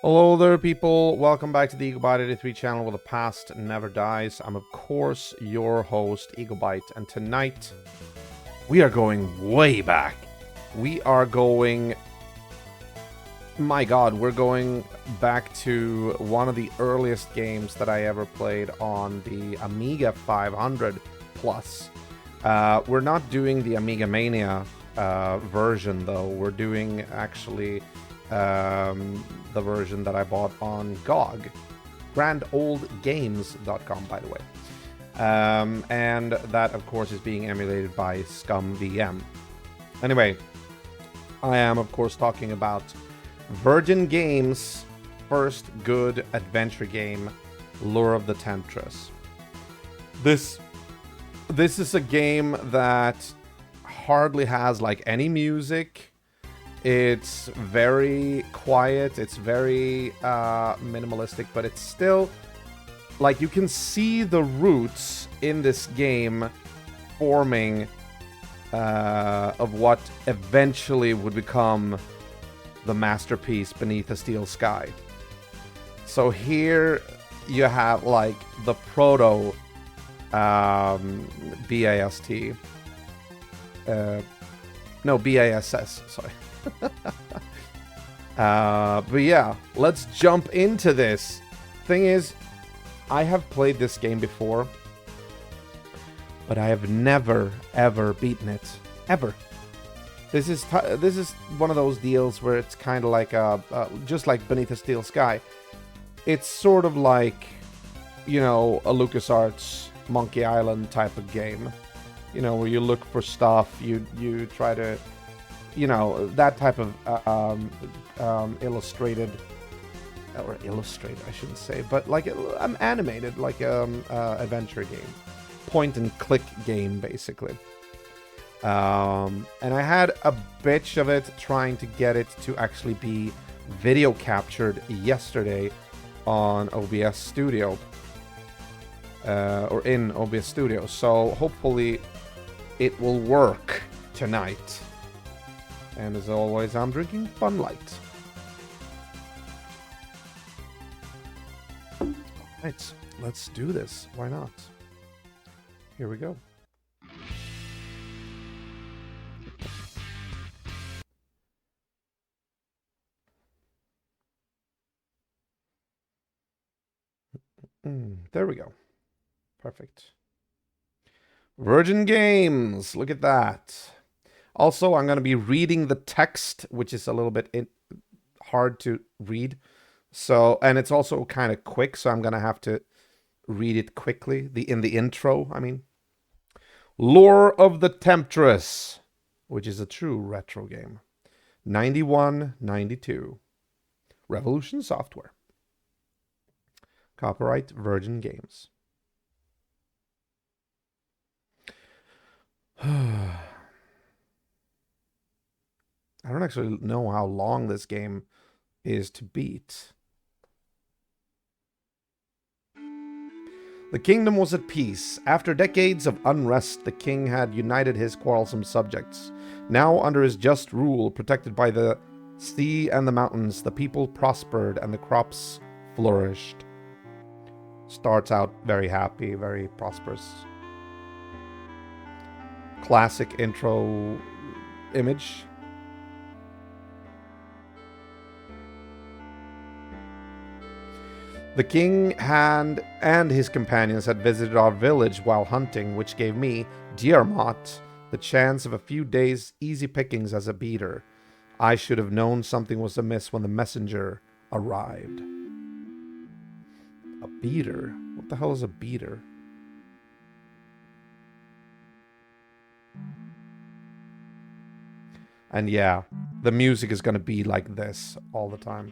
Hello there, people. Welcome back to the EagleBite83 channel where the past never dies. I'm, of course, your host, EagleBite, and tonight we are going way back. We are going... My god, we're going back to one of the earliest games that I ever played on the Amiga 500 Plus. We're not doing the Amiga Mania version, though. We're doing, actually... the version that I bought on GOG, grandoldgames.com, by the way. And that, of course, is being emulated by Scum VM. Anyway, I am, of course, talking about Virgin Games' first good adventure game, Lure of the Temptress. This is a game that hardly has, like, any music. It's very quiet, it's very minimalistic, but it's still, like, you can see the roots in this game forming of what eventually would become the masterpiece Beneath a Steel Sky. So here you have, like, the proto BAST. No, BASS, sorry. But yeah, let's jump into this. Thing is, I have played this game before, but I have never ever beaten it, ever. This is one of those deals where it's kind of like just like Beneath a Steel Sky. It's sort of like, you know, a LucasArts Monkey Island type of game. You know, where you look for stuff, you try to, you know, that type of illustrated, or illustrated, I shouldn't say, but like animated, like adventure game, point and click game, basically. And I had a bitch of it trying to get it to actually be video captured yesterday on OBS Studio, or in OBS Studio. So hopefully it will work tonight. And as always, I'm drinking Fun Light. Right, let's do this. Why not? Here we go. There we go. Perfect. Virgin Games. Look at that. Also, I'm going to be reading the text, which is a little bit hard to read. So, and it's also kind of quick, so I'm going to have to read it quickly. In the intro, I mean. Lure of the Temptress, which is a true retro game. 91-92. Revolution Software. Copyright Virgin Games. I don't actually know how long this game is to beat. The kingdom was at peace. After decades of unrest, the king had united his quarrelsome subjects. Now, under his just rule, protected by the sea and the mountains, the people prospered and the crops flourished. Starts out very happy, very prosperous. Classic intro image. The king and his companions had visited our village while hunting, which gave me, Diarmot, the chance of a few days' easy pickings as a beater. I should have known something was amiss when the messenger arrived. A beater? What the hell is a beater? And yeah, the music is gonna be like this all the time.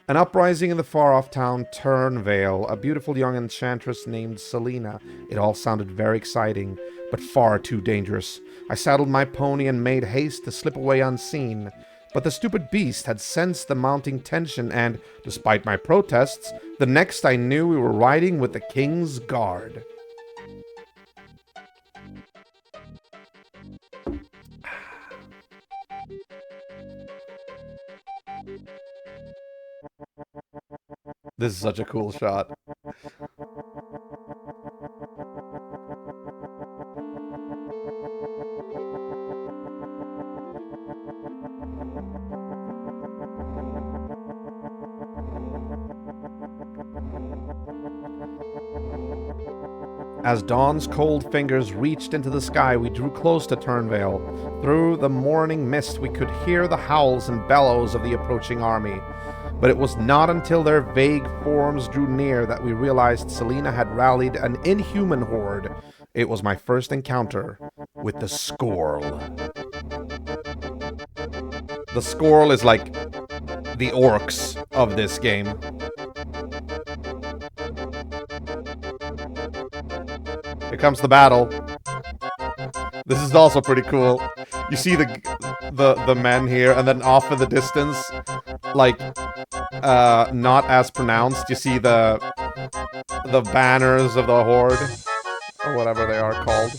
An uprising in the far-off town Turnvale, a beautiful young enchantress named Selena. It all sounded very exciting, but far too dangerous. I saddled my pony and made haste to slip away unseen. But the stupid beast had sensed the mounting tension and, despite my protests, the next I knew we were riding with the king's guard. This is such a cool shot. As dawn's cold fingers reached into the sky, we drew close to Turnvale. Through the morning mist, we could hear the howls and bellows of the approaching army. But it was not until their vague forms drew near that we realized Selena had rallied an inhuman horde. It was my first encounter with the Squirrel. The Squirrel is like the orcs of this game. Here comes the battle. This is also pretty cool. You see the men here, and then off in the distance, like not as pronounced, you see the banners of the horde, or whatever they are called.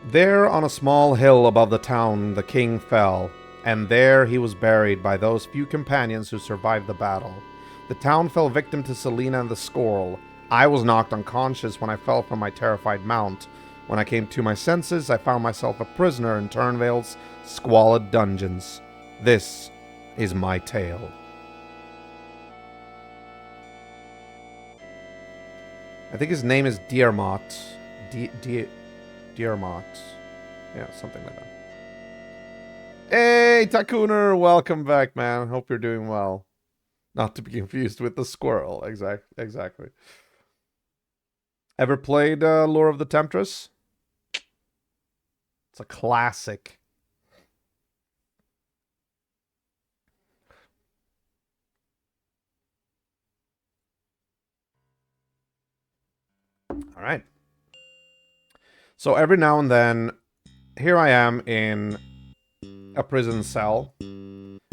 There, on a small hill above the town, the king fell, and there he was buried by those few companions who survived the battle. The town fell victim to Selena and the Squirrel. I was knocked unconscious when I fell from my terrified mount. When I came to my senses, I found myself a prisoner in Turnvale's squalid dungeons. This is my tale. I think his name is Diermot. Diermot. Yeah, something like that. Hey, Takooner! Welcome back, man. Hope you're doing well. Not to be confused with the squirrel. Exactly. Ever played Lore of the Temptress? It's a classic. All right. So every now and then, here I am in a prison cell.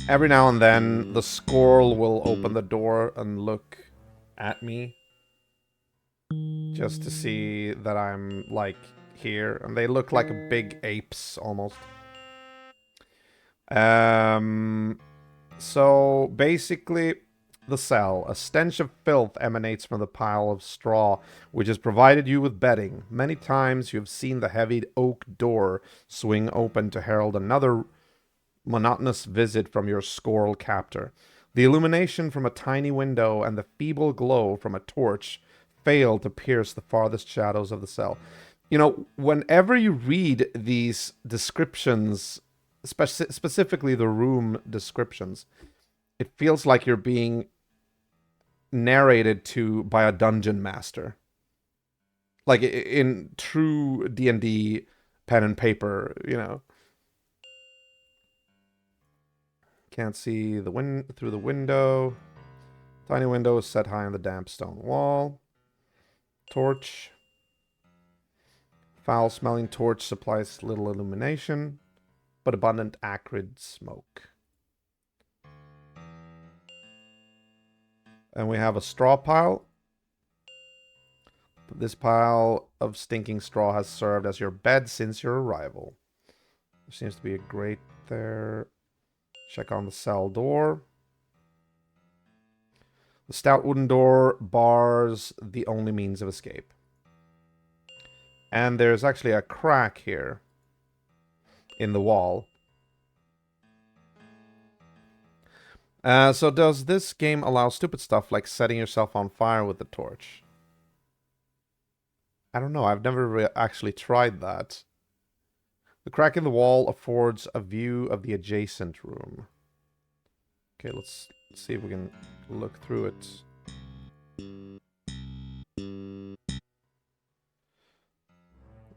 Every now and then, the squirrel will open the door and look at me. Just to see that I'm, like, here. And they look like big apes, almost. So, basically, the cell. A stench of filth emanates from the pile of straw, which has provided you with bedding. Many times you have seen the heavy oak door swing open to herald another monotonous visit from your squirrel captor. The illumination from a tiny window and the feeble glow from a torch fail to pierce the farthest shadows of the cell. You know, whenever you read these descriptions, specifically the room descriptions, it feels like you're being narrated to by a dungeon master. Like in true D&D pen and paper, you know. Can't see the through the window. Tiny window set high on the damp stone wall. Torch. Foul-smelling torch supplies little illumination, but abundant acrid smoke. And we have a straw pile. This pile of stinking straw has served as your bed since your arrival. There seems to be a grate there. Check on the cell door. The stout wooden door bars the only means of escape. And there's actually a crack here in the wall. So does this game allow stupid stuff like setting yourself on fire with the torch? I don't know. I've never actually tried that. The crack in the wall affords a view of the adjacent room. Okay, let's see if we can look through it.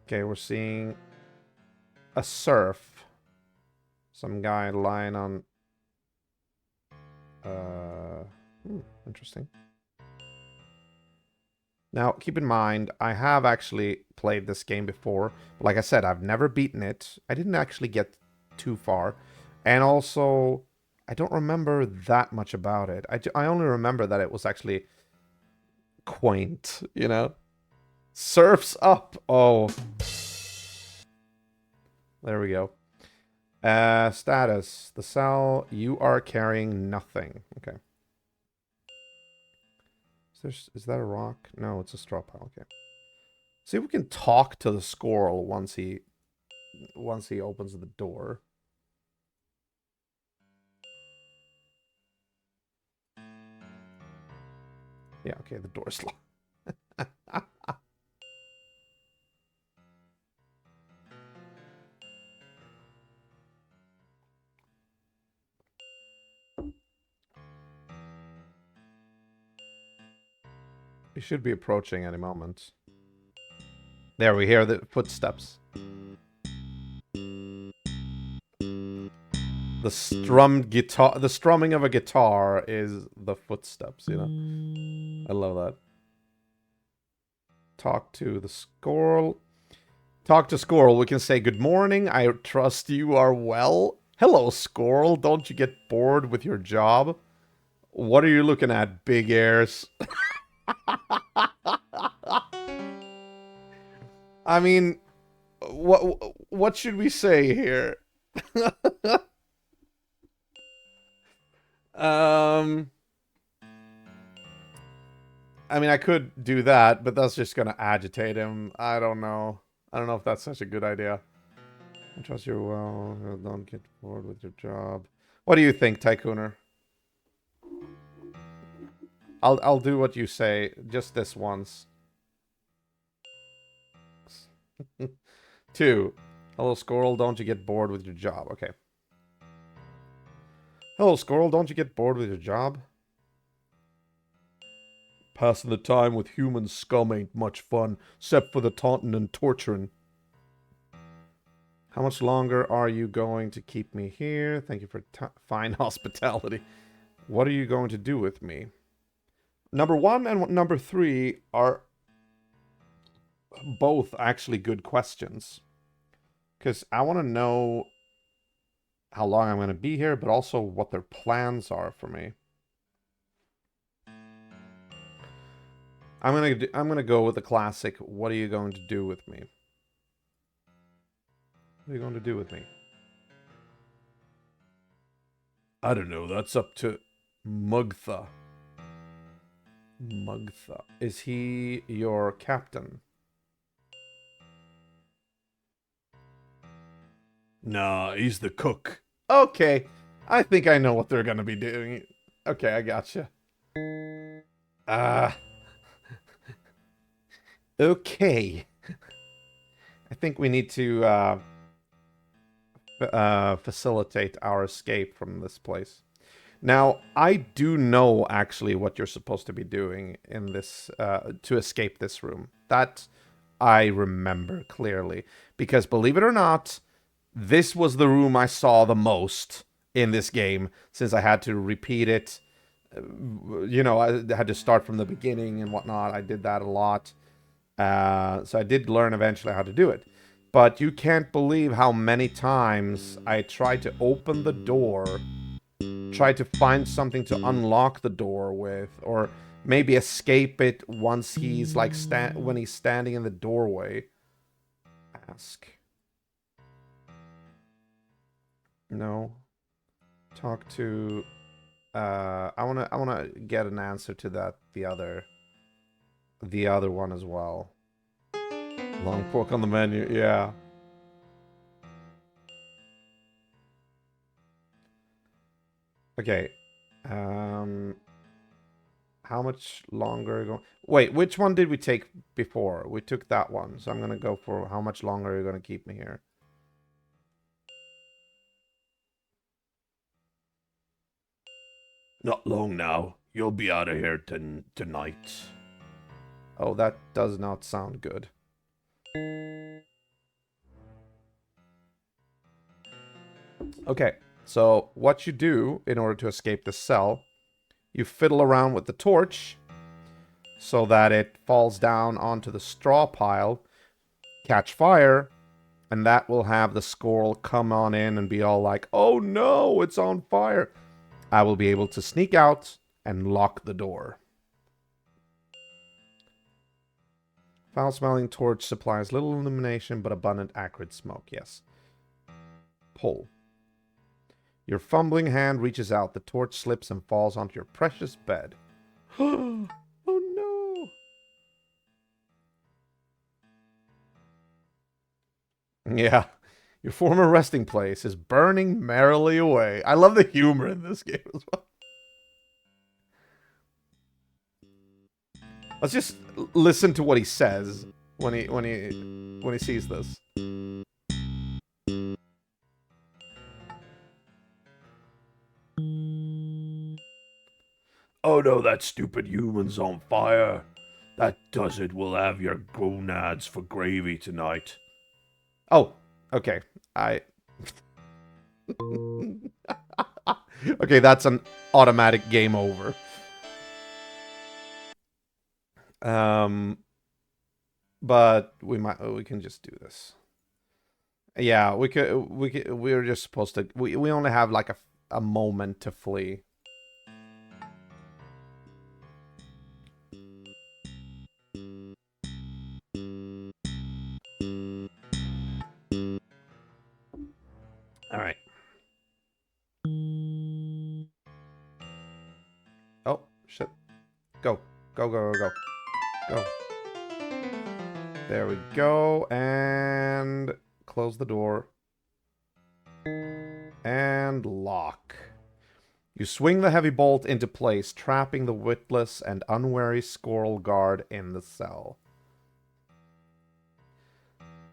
Okay, we're seeing a serf. Some guy lying on... interesting. Now, keep in mind, I have actually played this game before. Like I said, I've never beaten it. I didn't actually get too far. And also, I don't remember that much about it. I only remember that it was actually quaint, you know? Surf's up! Oh. There we go. Status. The cell, you are carrying nothing. Okay. Is that a rock? No, it's a straw pile. Okay. See if we can talk to the squirrel once he opens the door. Yeah, okay, the door's locked. We should be approaching any moment. There, we hear the footsteps. The strumming of a guitar is the footsteps, you know? I love that. Talk to the squirrel. Talk to squirrel. We can say, good morning. I trust you are well. Hello, squirrel. Don't you get bored with your job? What are you looking at, big ears? I mean, what should we say here? I mean, I could do that, but that's just gonna agitate him. I don't know. I don't know if that's such a good idea. I trust you well. Don't get bored with your job. What do you think, Tycooner? I'll do what you say, just this once. 2. Hello, squirrel. Don't you get bored with your job? Okay. Hello, squirrel. Don't you get bored with your job? Passing the time with human scum ain't much fun, except for the taunting and torturing. How much longer are you going to keep me here? Thank you for fine hospitality. What are you going to do with me? Number 1 and number 3 are both actually good questions. Because I want to know how long I'm going to be here, but also what their plans are for me. I'm gonna go with the classic. What are you going to do with me? What are you going to do with me? I don't know. That's up to Mugtha. Mugtha. Is he your captain? Nah, he's the cook. Okay. I think I know what they're gonna be doing. Okay, I gotcha. Okay. I think we need to facilitate our escape from this place. Now, I do know actually what you're supposed to be doing in this to escape this room. That I remember clearly. Because believe it or not, this was the room I saw the most in this game, since I had to repeat it. You know, I had to start from the beginning and whatnot. I did that a lot. So I did learn eventually how to do it. But you can't believe how many times I tried to open the door, tried to find something to unlock the door with, or maybe escape it once he's like when he's standing in the doorway. Ask. No. Talk to. I wanna get an answer to that. The other one as well. Long pork on the menu. Yeah. Okay. How much longer ago? Wait, which one did we take before? We took that one, so I'm gonna go for how much longer are you gonna keep me here? Not long now. You'll be out of here tonight. Oh, that does not sound good. Okay, so what you do in order to escape the cell, you fiddle around with the torch, so that it falls down onto the straw pile, catch fire, and that will have the squirrel come on in and be all like, oh no, it's on fire. I will be able to sneak out and lock the door. Foul-smelling torch supplies little illumination but abundant acrid smoke. Yes. Pull. Your fumbling hand reaches out. The torch slips and falls onto your precious bed. Oh no! Yeah. Your former resting place is burning merrily away. I love the humor in this game as well. Let's just listen to what he says when he sees this. Oh no, that stupid human's on fire. That does will have your gonads for gravy tonight. Oh, okay. Okay, that's an automatic game over. But we can just do this. Yeah, we're just supposed to, we only have like a moment to flee. All right. Oh, shit. Go. Go, go, go, go. Go. There we go. And close the door. And lock. You swing the heavy bolt into place, trapping the witless and unwary squirrel guard in the cell.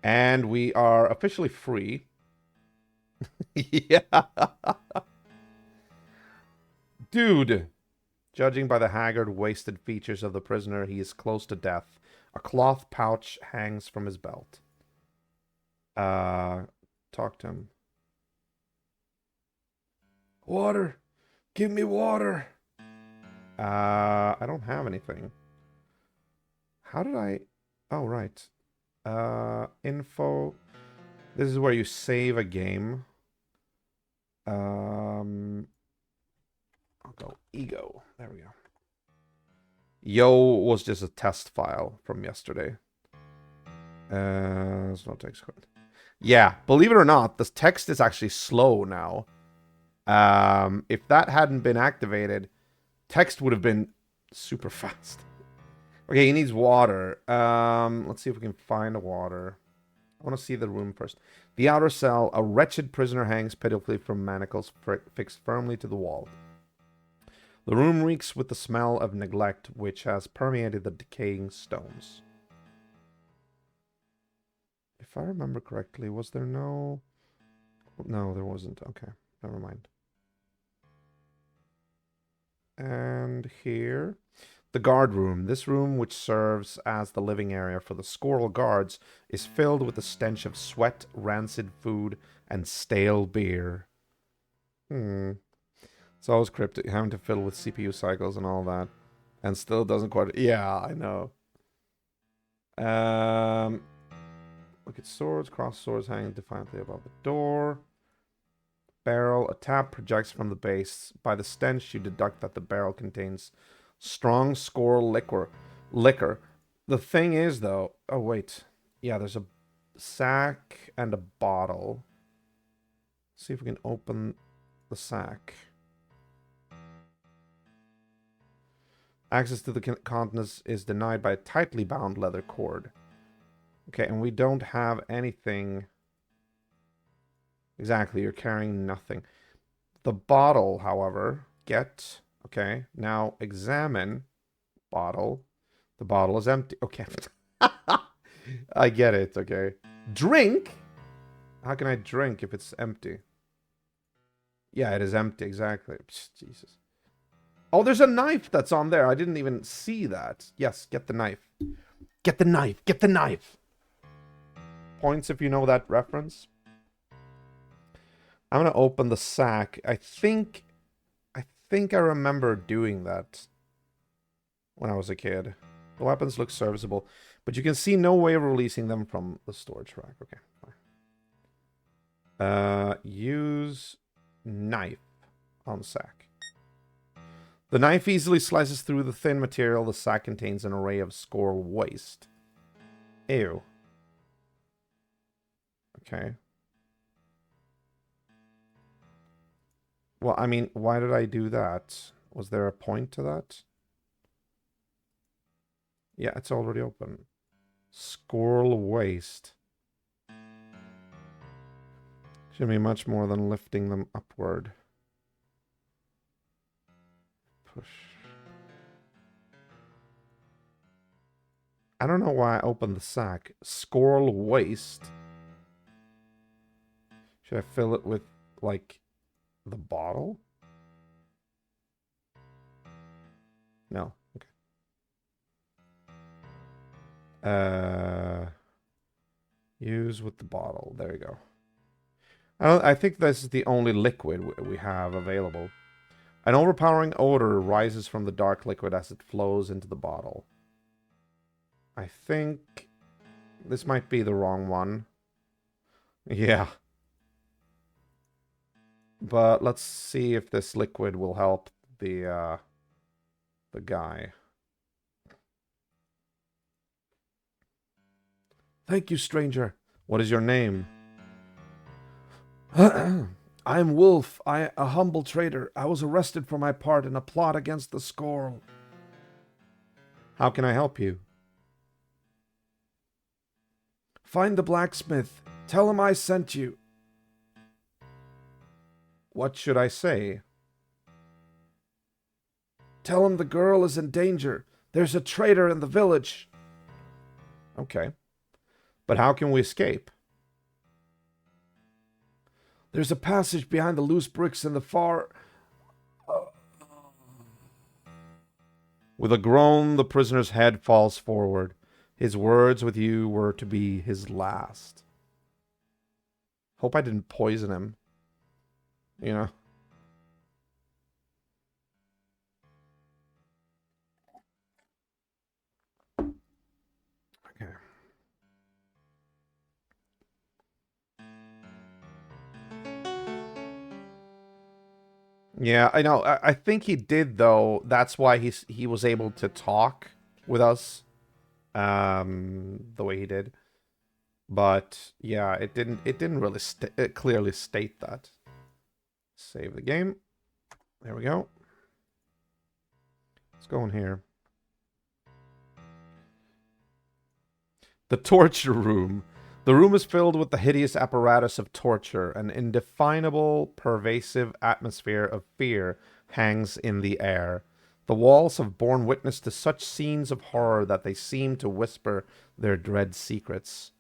And we are officially free. Yeah. Dude. Judging by the haggard, wasted features of the prisoner, he is close to death. A cloth pouch hangs from his belt. Talk to him. Water. Give me water. I don't have anything. How did I... Oh, right. Info. This is where you save a game. I'll go ego. There we go. Yo was just a test file from yesterday. There's no text code. Yeah, believe it or not, the text is actually slow now. If that hadn't been activated, text would have been super fast. Okay, he needs water. Let's see if we can find water. I want to see the room first. The outer cell, a wretched prisoner hangs pitifully from manacles fixed firmly to the wall. The room reeks with the smell of neglect, which has permeated the decaying stones. If I remember correctly, was there no... No, there wasn't. Okay, never mind. And here... The guard room. This room, which serves as the living area for the squirrel guards, is filled with the stench of sweat, rancid food, and stale beer. It's always cryptic, having to fiddle with CPU cycles and all that. And still doesn't quite... Yeah, I know. Look at swords. Cross swords hanging defiantly above the door. Barrel. A tap projects from the base. By the stench, you deduct that the barrel contains strong squirrel liquor. The thing is, though... Oh, wait. Yeah, there's a sack and a bottle. Let's see if we can open the sack. Access to the contents is denied by a tightly bound leather cord. Okay, and we don't have anything... Exactly, you're carrying nothing. The bottle, however, get... Okay, now examine bottle. The bottle is empty. Okay. I get it, okay. Drink? How can I drink if it's empty? Yeah, it is empty, exactly. Psst, Jesus. Oh, there's a knife that's on there. I didn't even see that. Yes, get the knife. Get the knife. Get the knife. Points if you know that reference. I'm going to open the sack. I think I remember doing that when I was a kid. The weapons look serviceable, but you can see no way of releasing them from the storage rack. Okay, fine. Use knife on sack. The knife easily slices through the thin material. The sack contains an array of score waste. Ew. Okay. Well, I mean, why did I do that? Was there a point to that? Yeah, it's already open. Squirrel waste. Should be much more than lifting them upward. Push. I don't know why I opened the sack. Squirrel waste. Should I fill it with, like, the bottle? No. Okay. Use with the bottle. There you go. I think this is the only liquid we have available. An overpowering odor rises from the dark liquid as it flows into the bottle. I think this might be the wrong one. Yeah. But let's see if this liquid will help the guy. Thank you, stranger. What is your name? I'm Wolf. A humble trader. I was arrested for my part in a plot against the Squirrel. How can I help you? Find the blacksmith. Tell him I sent you. What should I say? Tell him the girl is in danger. There's a traitor in the village. Okay. But how can we escape? There's a passage behind the loose bricks in the far... With a groan, the prisoner's head falls forward. His words with you were to be his last. Hope I didn't poison him. You know? Okay. Yeah, I know. I think he did, though. That's why he was able to talk with us the way he did. But yeah, it didn't really clearly state that. Save the game. There we go. Let's go in here. The torture room. The room is filled with the hideous apparatus of torture. An indefinable, pervasive atmosphere of fear hangs in the air. The walls have borne witness to such scenes of horror that they seem to whisper their dread secrets.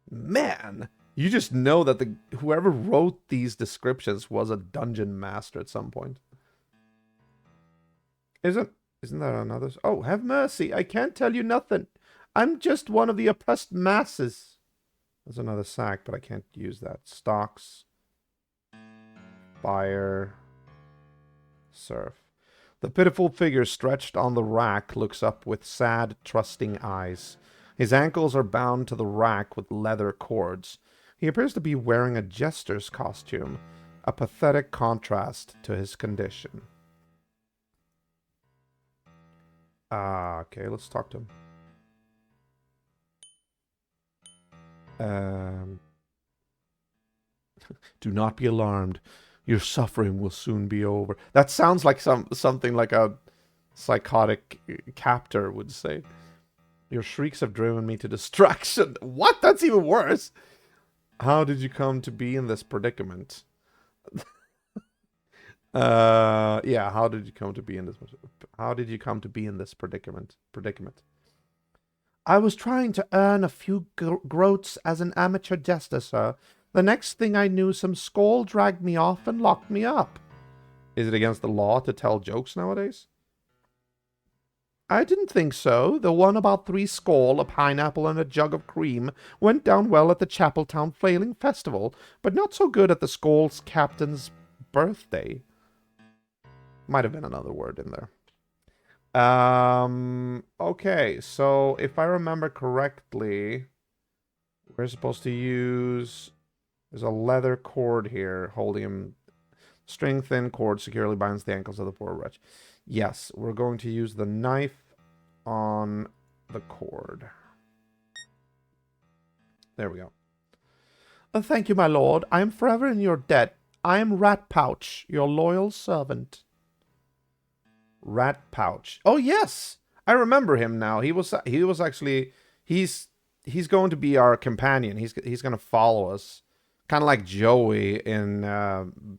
Man, you just know that whoever wrote these descriptions was a dungeon master at some point. Isn't that another? Oh, have mercy! I can't tell you nothing. I'm just one of the oppressed masses. There's another sack, but I can't use that. Stocks. Fire. Surf. The pitiful figure stretched on the rack looks up with sad, trusting eyes. His ankles are bound to the rack with leather cords. He appears to be wearing a jester's costume, a pathetic contrast to his condition. Okay, let's talk to him. Do not be alarmed. Your suffering will soon be over. That sounds like something like a psychotic captor would say. Your shrieks have driven me to distraction. What? That's even worse. How did you come to be in this predicament? Yeah, how did you come to be in this? How did you come to be in this predicament? I was trying to earn a few groats as an amateur jester, sir. The next thing I knew, some skull dragged me off and locked me up. Is it against the law to tell jokes nowadays? I didn't think so. The one about 3 skull, a pineapple, and a jug of cream went down well at the Chapeltown Flailing Festival, but not so good at the skull's captain's birthday. Might have been another word in there. Okay, so if I remember correctly, we're supposed to use... There's a leather cord here holding him. String thin cord securely binds the ankles of the poor wretch. Yes, we're going to use the knife on the cord. There we go. Thank you, my lord. I am forever in your debt. I am Rat Pouch, your loyal servant. Rat Pouch. Oh yes, I remember him now. He was actually he's going to be our companion. He's going to follow us, kind of like Joey in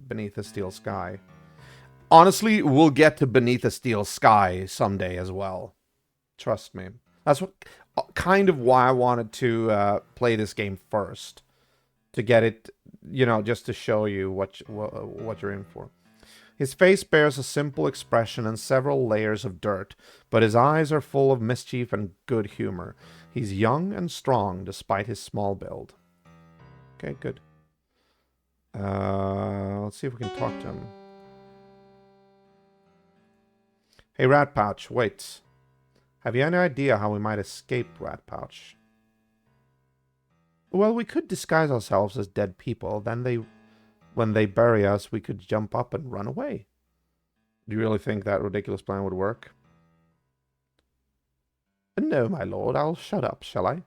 Beneath the Steel Sky. Honestly, we'll get to Beneath the Steel Sky someday as well. Trust me. That's what kind of why I wanted to play this game first, to get it, you know, just to show you what you're in for. His face bears a simple expression and several layers of dirt, but his eyes are full of mischief and good humor. He's young and strong despite his small build. Okay, good. Let's see if we can talk to him. Hey, Rat Pouch, wait. Have you any idea how we might escape, Rat Pouch? Well, we could disguise ourselves as dead people. Then when they bury us, we could jump up and run away. Do you really think that ridiculous plan would work? No, my lord. I'll shut up, shall I?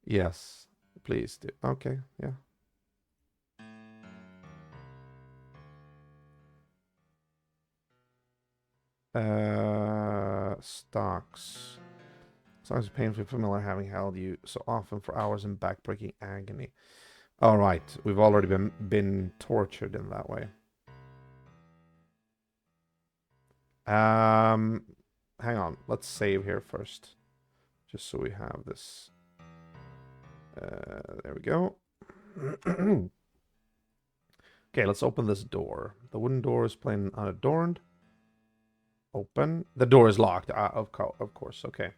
Yes, please do. Okay, yeah. Stocks. Stocks are painfully familiar, having held you so often for hours in backbreaking agony. All right, we've already been tortured in that way. Hang on. Let's save here first, just so we have this. There we go. Okay, let's open this door. The wooden door is plain unadorned. Open. The door is locked. Of course. Okay.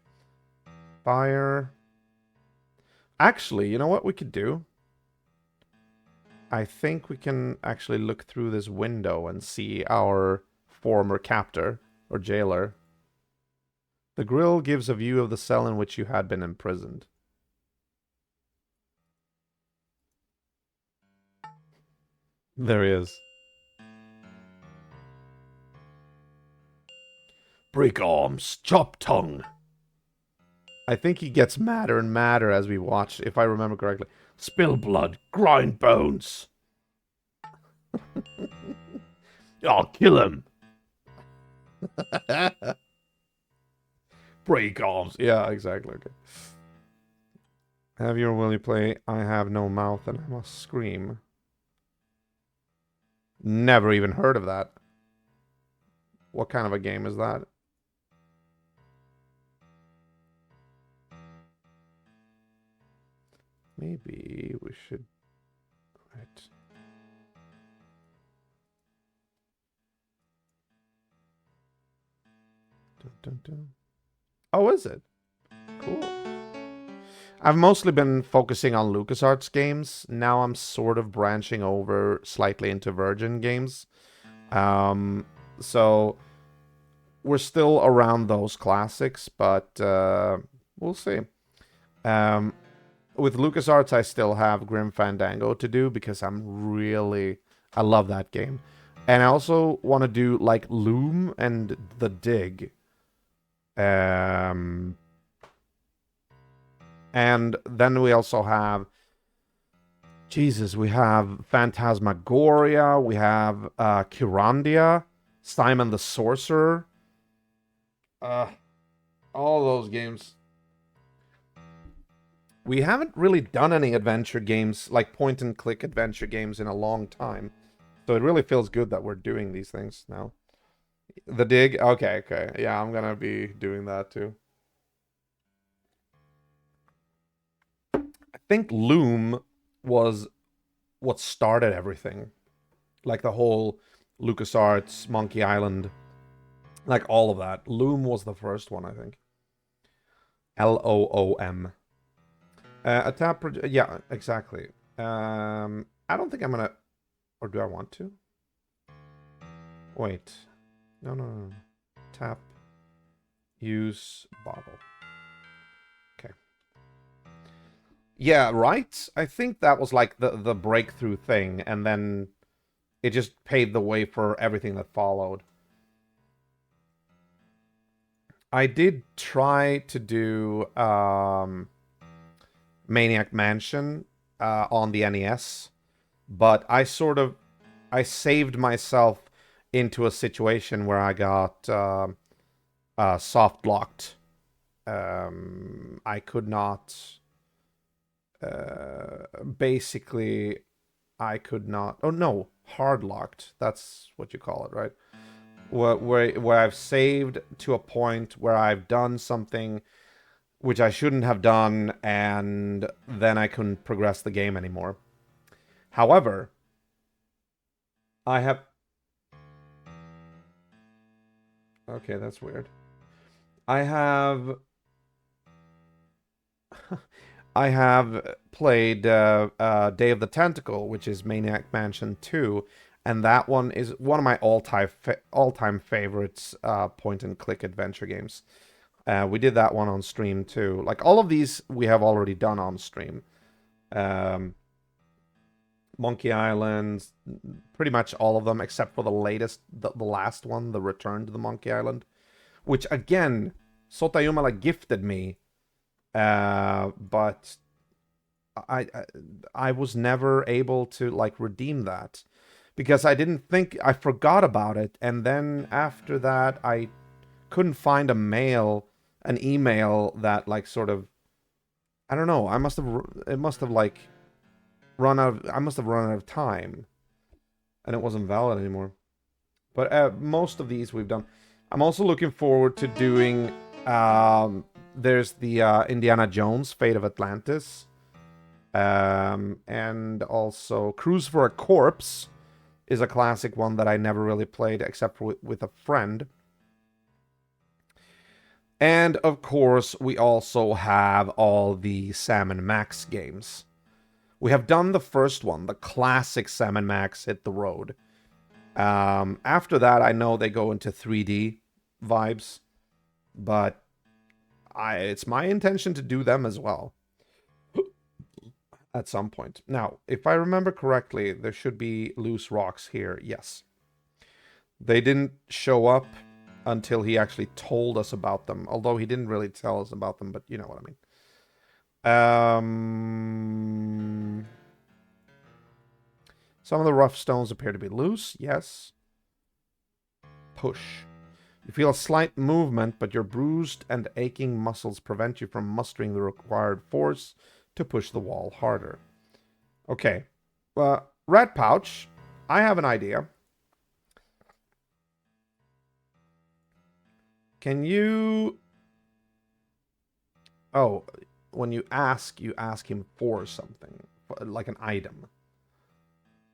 Fire. Actually, you know what we could do? I think we can actually look through this window and see our former captor or jailer. The grill gives a view of the cell in which you had been imprisoned. There he is. Break arms, chop tongue. I think he gets madder and madder as we watch, if I remember correctly. Spill blood, grind bones. I'll kill him. Break arms. Yeah, exactly. Okay. Have your will you play I have no mouth and I must scream. Never even heard of that. What kind of a game is that? Maybe we should... Right. Dun, dun, dun. Oh, is it? Cool. I've mostly been focusing on LucasArts games. Now I'm sort of branching over slightly into Virgin games. So we're still around those classics, but we'll see. With LucasArts, I still have Grim Fandango to do because I love that game. And I also want to do like Loom and The Dig. And then we also have, Jesus, we have Phantasmagoria, we have Kirandia, Simon the Sorcerer. All those games. We haven't really done any adventure games, like point-and-click adventure games, in a long time. So it really feels good that we're doing these things now. The Dig? Okay. Yeah, I'm gonna be doing that too. I think Loom was what started everything. Like the whole LucasArts, Monkey Island, like all of that. Loom was the first one, I think. Loom. A tap... Yeah, exactly. I don't think I'm gonna... Or do I want to? Wait. No, no, no, no. Tap. Use bottle. Okay. Yeah, right? I think that was like the breakthrough thing, and then it just paved the way for everything that followed. I did try to do Maniac Mansion on the NES, but I saved myself into a situation where I got soft locked. I could not. Basically, I could not. Oh no, hard locked. That's what you call it, right? Where I've saved to a point where I've done something which I shouldn't have done, and then I couldn't progress the game anymore. However, I have. Okay, that's weird. I have. I have played Day of the Tentacle, which is Maniac Mansion 2, and that one is one of my all-time favorites point and click adventure games. We did that one on stream too. Like all of these we have already done on stream. Um, Monkey Island, pretty much all of them except for the last one, the Return to the Monkey Island, which again, Sotayuma gifted me, but I, I I was never able to redeem that because I forgot about it, and then after that I couldn't find an email that sort of, I don't know, it must have run out of, I must have run out of time, and it wasn't valid anymore. But most of these we've done. I'm also looking forward to doing. There's the Indiana Jones Fate of Atlantis, and also Cruise for a Corpse is a classic one that I never really played except for with a friend. And of course, we also have all the Sam and Max games. We have done the first one, the classic Sam and Max Hit the Road. After that, I know they go into 3D vibes, but it's my intention to do them as well at some point. Now, if I remember correctly, there should be loose rocks here. Yes. They didn't show up until he actually told us about them, although he didn't really tell us about them, but you know what I mean. Some of the rough stones appear to be loose. Yes. Push. You feel a slight movement, but your bruised and aching muscles prevent you from mustering the required force to push the wall harder. Okay. Rat Pouch, I have an idea. Can you... Oh, when you ask him for something, like an item.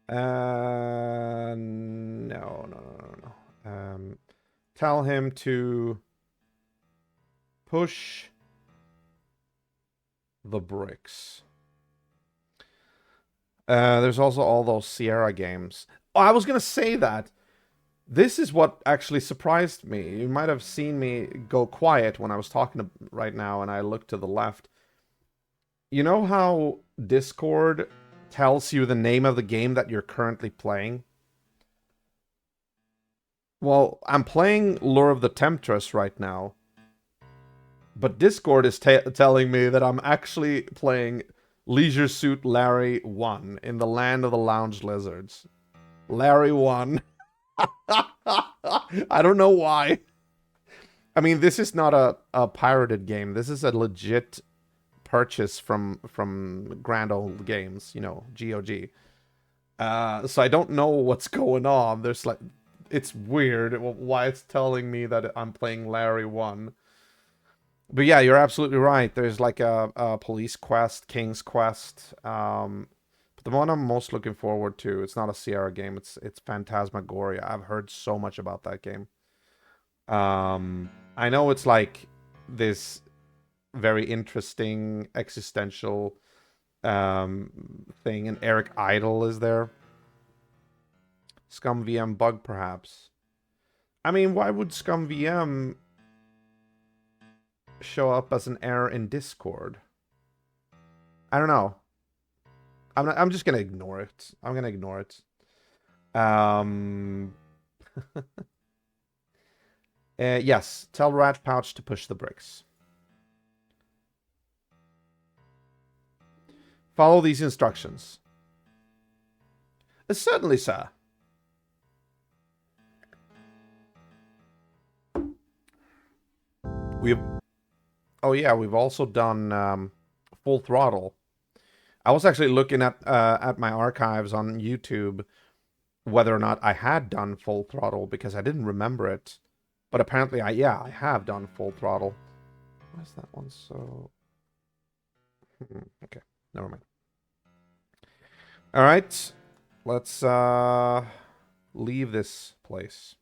No, no, no, no, no. Tell him to push the bricks. There's also all those Sierra games. Oh, I was gonna say that. This is what actually surprised me. You might have seen me go quiet when I was talking right now, and I looked to the left. You know how Discord tells you the name of the game that you're currently playing? Well, I'm playing Lure of the Temptress right now, but Discord is telling me that I'm actually playing Leisure Suit Larry 1 in the Land of the Lounge Lizards. Larry 1. I don't know why. I mean, this is not a pirated game. This is a legit purchase from Grand Old Games, you know, GOG. So I don't know what's going on. There's it's weird why it's telling me that I'm playing Larry 1. But yeah, you're absolutely right. There's like a police quest, King's Quest. But the one I'm most looking forward to, it's not a Sierra game. It's Phantasmagoria. I've heard so much about that game. I know it's like this very interesting existential thing, and Eric Idle is there. Scum VM bug, perhaps. I mean, why would Scum VM show up as an error in Discord? I don't know. I'm just gonna ignore it. I'm gonna ignore it. Yes, tell Rat Pouch to push the bricks. Follow these instructions. Certainly, sir. We've... Oh, yeah, we've also done Full Throttle. I was actually looking at my archives on YouTube whether or not I had done Full Throttle because I didn't remember it. But apparently, I have done Full Throttle. Why is that one so... Okay, never mind. All right, let's leave this place.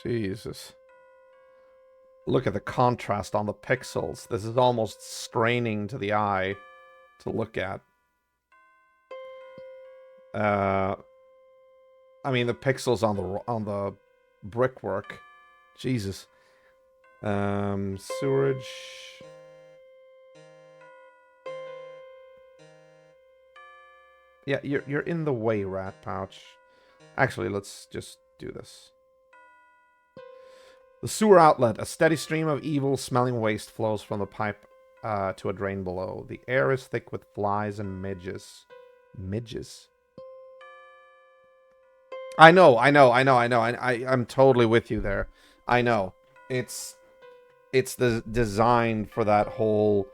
Jesus. Look at the contrast on the pixels. This is almost straining to the eye to look at. I mean the pixels on the brickwork. Jesus. Sewerage. Yeah, you're in the way, Rat Pouch. Actually, let's just do this. The sewer outlet. A steady stream of evil-smelling waste flows from the pipe to a drain below. The air is thick with flies and midges. Midges? I know. I'm totally with you there. I know. It's the design for that whole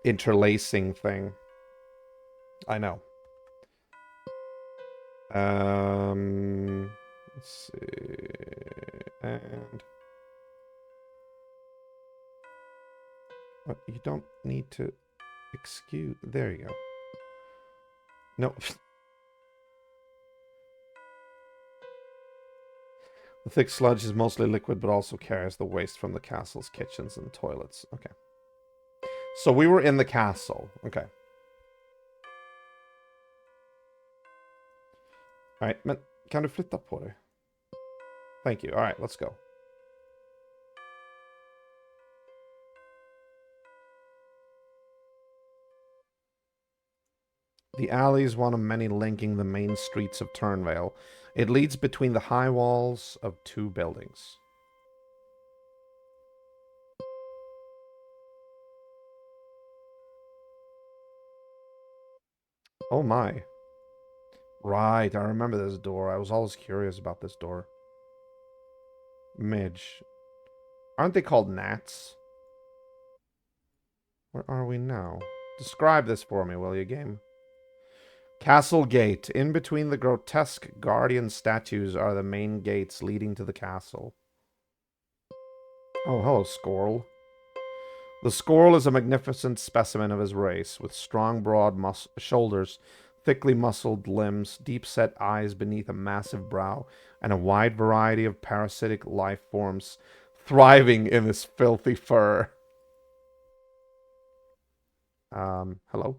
interlacing thing. I know. Let's see. And what? You don't need to excuse. There you go. No. The thick sludge is mostly liquid, but also carries the waste from the castle's kitchens and toilets. Okay. So we were in the castle. Okay. Alright, men kan du flytta på dig? Thank you. Alright, let's go. The alley is one of many linking the main streets of Turnvale. It leads between the high walls of two buildings. Oh my. Right, I remember this door. I was always curious about this door. Midge. Aren't they called gnats? Where are we now? Describe this for me, will you, game? Castle Gate. In between the grotesque guardian statues are the main gates leading to the castle. Oh, hello, Squirrel. The Squirrel is a magnificent specimen of his race, with strong, broad shoulders, thickly muscled limbs, deep-set eyes beneath a massive brow, and a wide variety of parasitic life forms thriving in this filthy fur. Hello?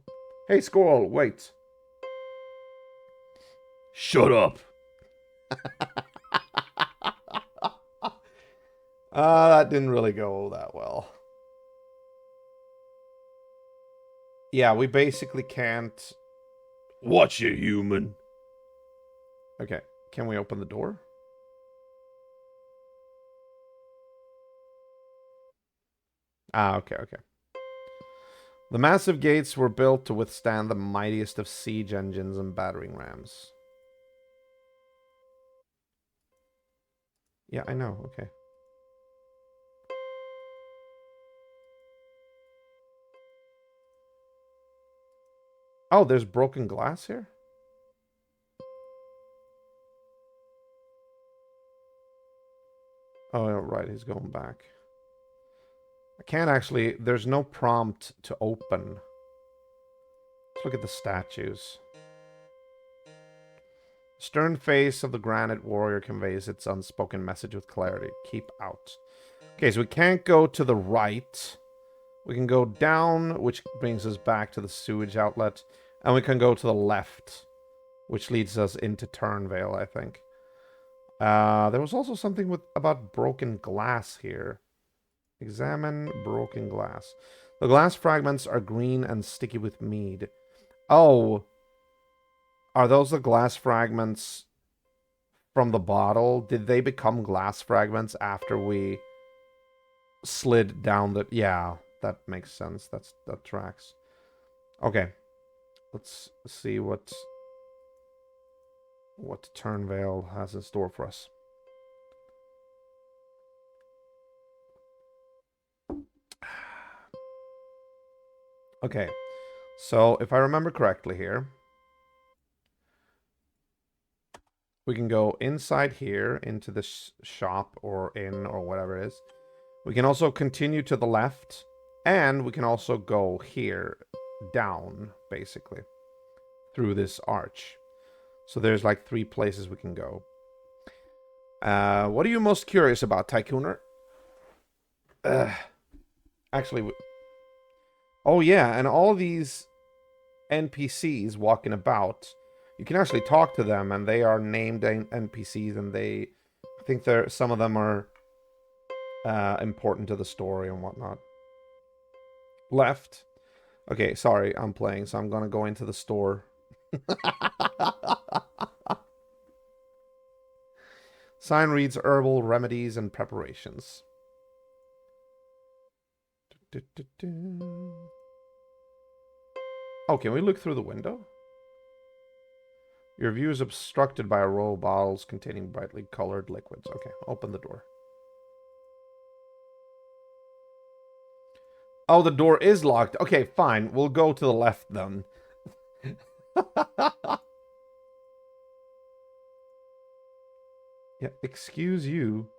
Hey, Squirrel, wait. Shut up. That didn't really go that well. Yeah, we basically can't... Watch you, human. Okay, can we open the door? Ah, okay. The massive gates were built to withstand the mightiest of siege engines and battering rams. Yeah, I know, okay. Oh, there's broken glass here? Oh, right, he's going back. I can't actually... There's no prompt to open. Let's look at the statues. Stern face of the granite warrior conveys its unspoken message with clarity. Keep out. Okay, so we can't go to the right. We can go down, which brings us back to the sewage outlet. And we can go to the left, which leads us into Turnvale, I think. There was also something about broken glass here. Examine broken glass. The glass fragments are green and sticky with mead. Oh, are those the glass fragments from the bottle? Did they become glass fragments after we slid down the... Yeah, that makes sense. That tracks. Okay. Let's see what Turnvale has in store for us. Okay. So, if I remember correctly here, we can go inside here into the shop or inn or whatever it is. We can also continue to the left, and we can also go here down, basically, through this arch. So there's like 3 places we can go. What are you most curious about, Tycooner? Actually, oh yeah, and all these NPCs walking about, you can actually talk to them, and they are named NPCs, and I think some of them are important to the story and whatnot. Left. Okay, sorry, I'm playing, so I'm gonna go into the store. Sign reads herbal remedies and preparations. Oh, can we look through the window? Your view is obstructed by a row of bottles containing brightly colored liquids. Okay, open the door. Oh, the door is locked. Okay, fine. We'll go to the left then. Yeah, excuse you.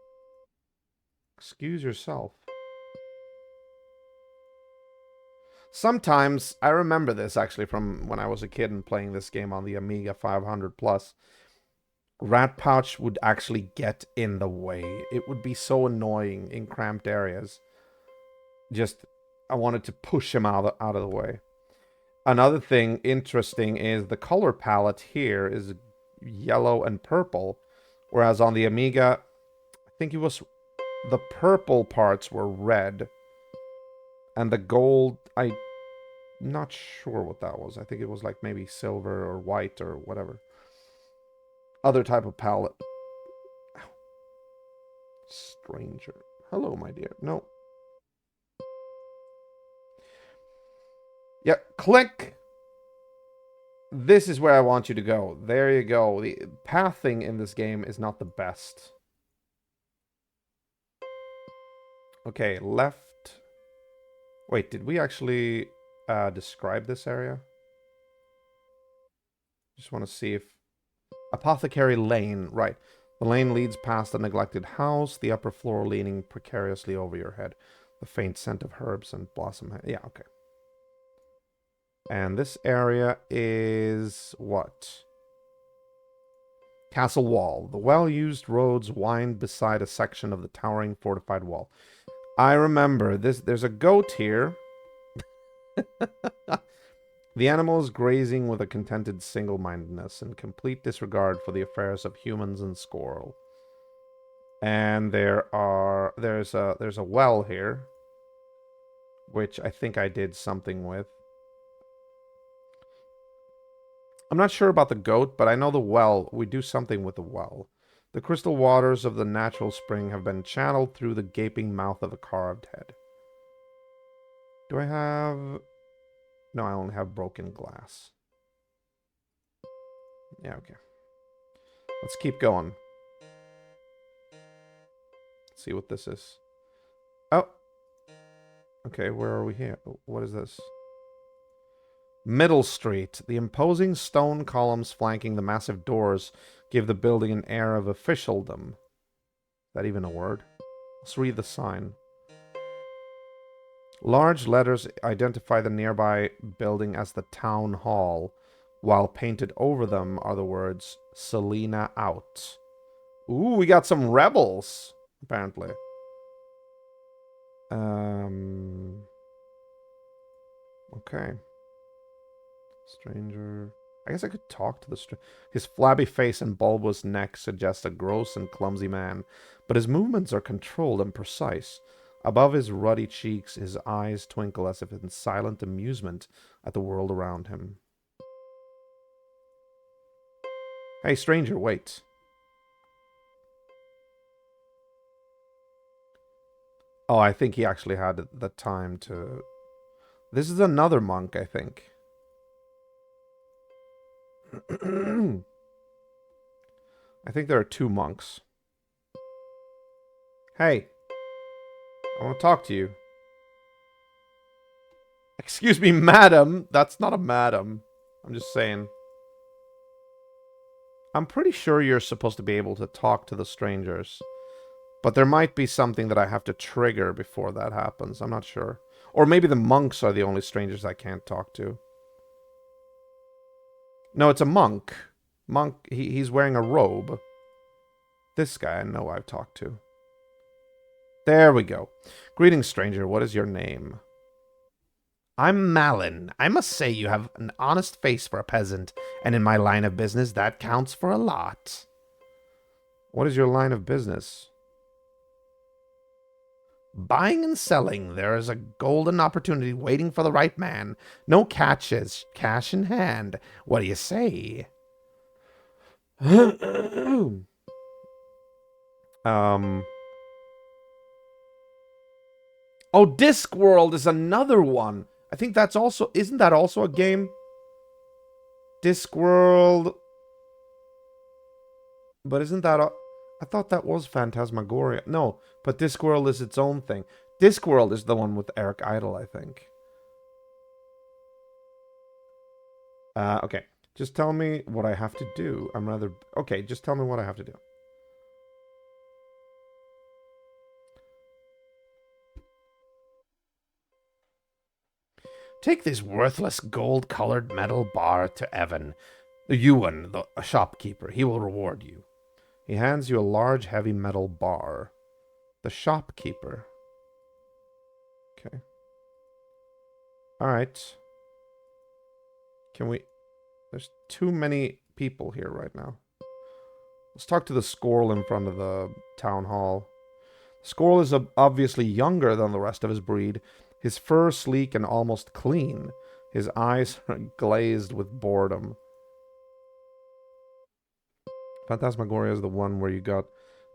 Excuse yourself. Sometimes, I remember this actually from when I was a kid and playing this game on the Amiga 500 Plus. Rat Pouch would actually get in the way. It would be so annoying in cramped areas. Just, I wanted to push him out of the way. Another thing interesting is the color palette here is yellow and purple. Whereas on the Amiga, I think it was the purple parts were red. And the gold, I'm not sure what that was. I think it was like maybe silver or white or whatever. Other type of palette. Ow. Stranger. Hello, my dear. No. Yeah, click. This is where I want you to go. There you go. The pathing in this game is not the best. Okay, left. Wait, did we actually describe this area? Just want to see if... Apothecary Lane, right. The lane leads past a neglected house, the upper floor leaning precariously over your head. The faint scent of herbs and blossom... Yeah, okay. And this area is what? Castle Wall. The well-used roads wind beside a section of the towering fortified wall. I remember this. There's a goat here. The animal is grazing with a contented single-mindedness and complete disregard for the affairs of humans and squirrel. And there's a well here, which I think I did something with. I'm not sure about the goat, but I know the well. We do something with the well. The crystal waters of the natural spring have been channeled through the gaping mouth of a carved head. Do I have... No, I only have broken glass. Yeah, okay. Let's keep going. Let's see what this is. Oh! Okay, where are we here? What is this? Middle Street. The imposing stone columns flanking the massive doors give the building an air of officialdom. Is that even a word? Let's read the sign. Large letters identify the nearby building as the Town Hall, while painted over them are the words Selena out. Ooh, we got some rebels, apparently. Okay. Stranger. I guess I could talk to the stranger. His flabby face and bulbous neck suggest a gross and clumsy man, but his movements are controlled and precise. Above his ruddy cheeks, his eyes twinkle as if in silent amusement at the world around him. Hey, stranger, wait. Oh, I think he actually had the time to... This is another monk, I think. I think there are two monks. Hey, I want to talk to you. Excuse me, madam. That's not a madam. I'm just saying. I'm pretty sure you're supposed to be able to talk to the strangers. But there might be something that I have to trigger before that happens. I'm not sure. Or maybe the monks are the only strangers I can't talk to. No, it's a monk. Monk, he's wearing a robe. This guy I know I've talked to. There we go. Greetings, stranger. What is your name? I'm Malin. I must say you have an honest face for a peasant, and in my line of business, that counts for a lot. What is your line of business? Buying and selling. There is a golden opportunity waiting for the right man. No catches. Cash in hand. What do you say? Oh, Discworld is another one. I think that's also... Isn't that also a game? Discworld... But isn't that a... I thought that was Phantasmagoria. No, but Discworld is its own thing. Discworld is the one with Eric Idle, I think. Okay. Just tell me what I have to do. I'm rather... Okay, just tell me what I have to do. Take this worthless gold-colored metal bar to Evan. Ewan, the shopkeeper. He will reward you. He hands you a large, heavy metal bar. The shopkeeper. Okay. Alright. Can we... There's too many people here right now. Let's talk to the squirrel in front of the town hall. The squirrel is obviously younger than the rest of his breed. His fur sleek and almost clean. His eyes are glazed with boredom. Phantasmagoria is the one where you got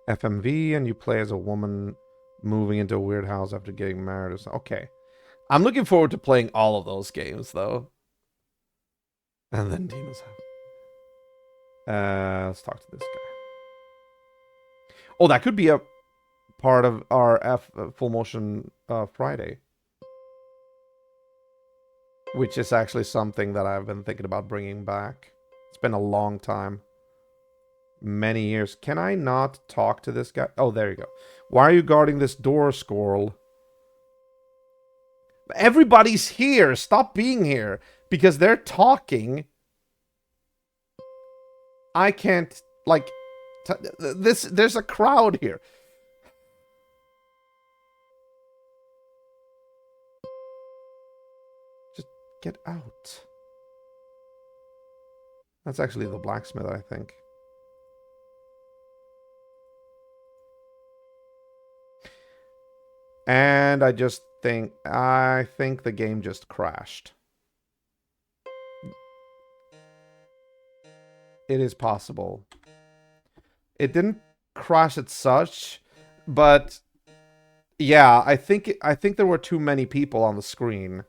FMV and you play as a woman moving into a weird house after getting married or something. Okay. I'm looking forward to playing all of those games, though. And then Demons have. Let's talk to this guy. Oh, that could be a part of our full motion Friday. Which is actually something that I've been thinking about bringing back. It's been a long time. Many years. Can I not talk to this guy? Oh, there you go. Why are you guarding this door, squirrel? Everybody's here. Stop being here. Because they're talking. I can't, like... There's a crowd here. Just get out. That's actually the blacksmith, I think. And I think the game just crashed. It is possible. It didn't crash as such, but yeah, I think there were too many people on the screen,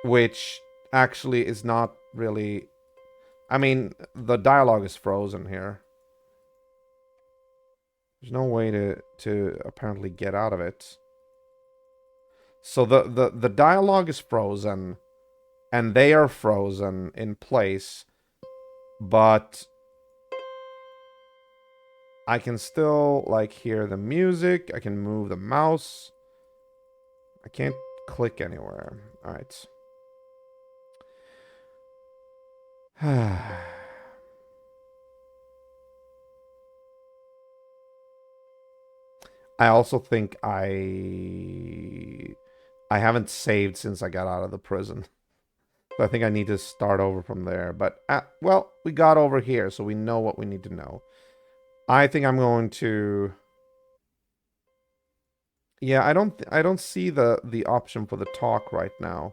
which actually is not really... I mean, the dialogue is frozen here. There's no way to apparently get out of it. So the dialogue is frozen, and they are frozen in place, but I can still, like, hear the music. I can move the mouse. I can't click anywhere. Alright. I also think I haven't saved since I got out of the prison. So I think I need to start over from there. But well, we got over here, so we know what we need to know. I think I'm going to. Yeah, I don't see the option for the talk right now.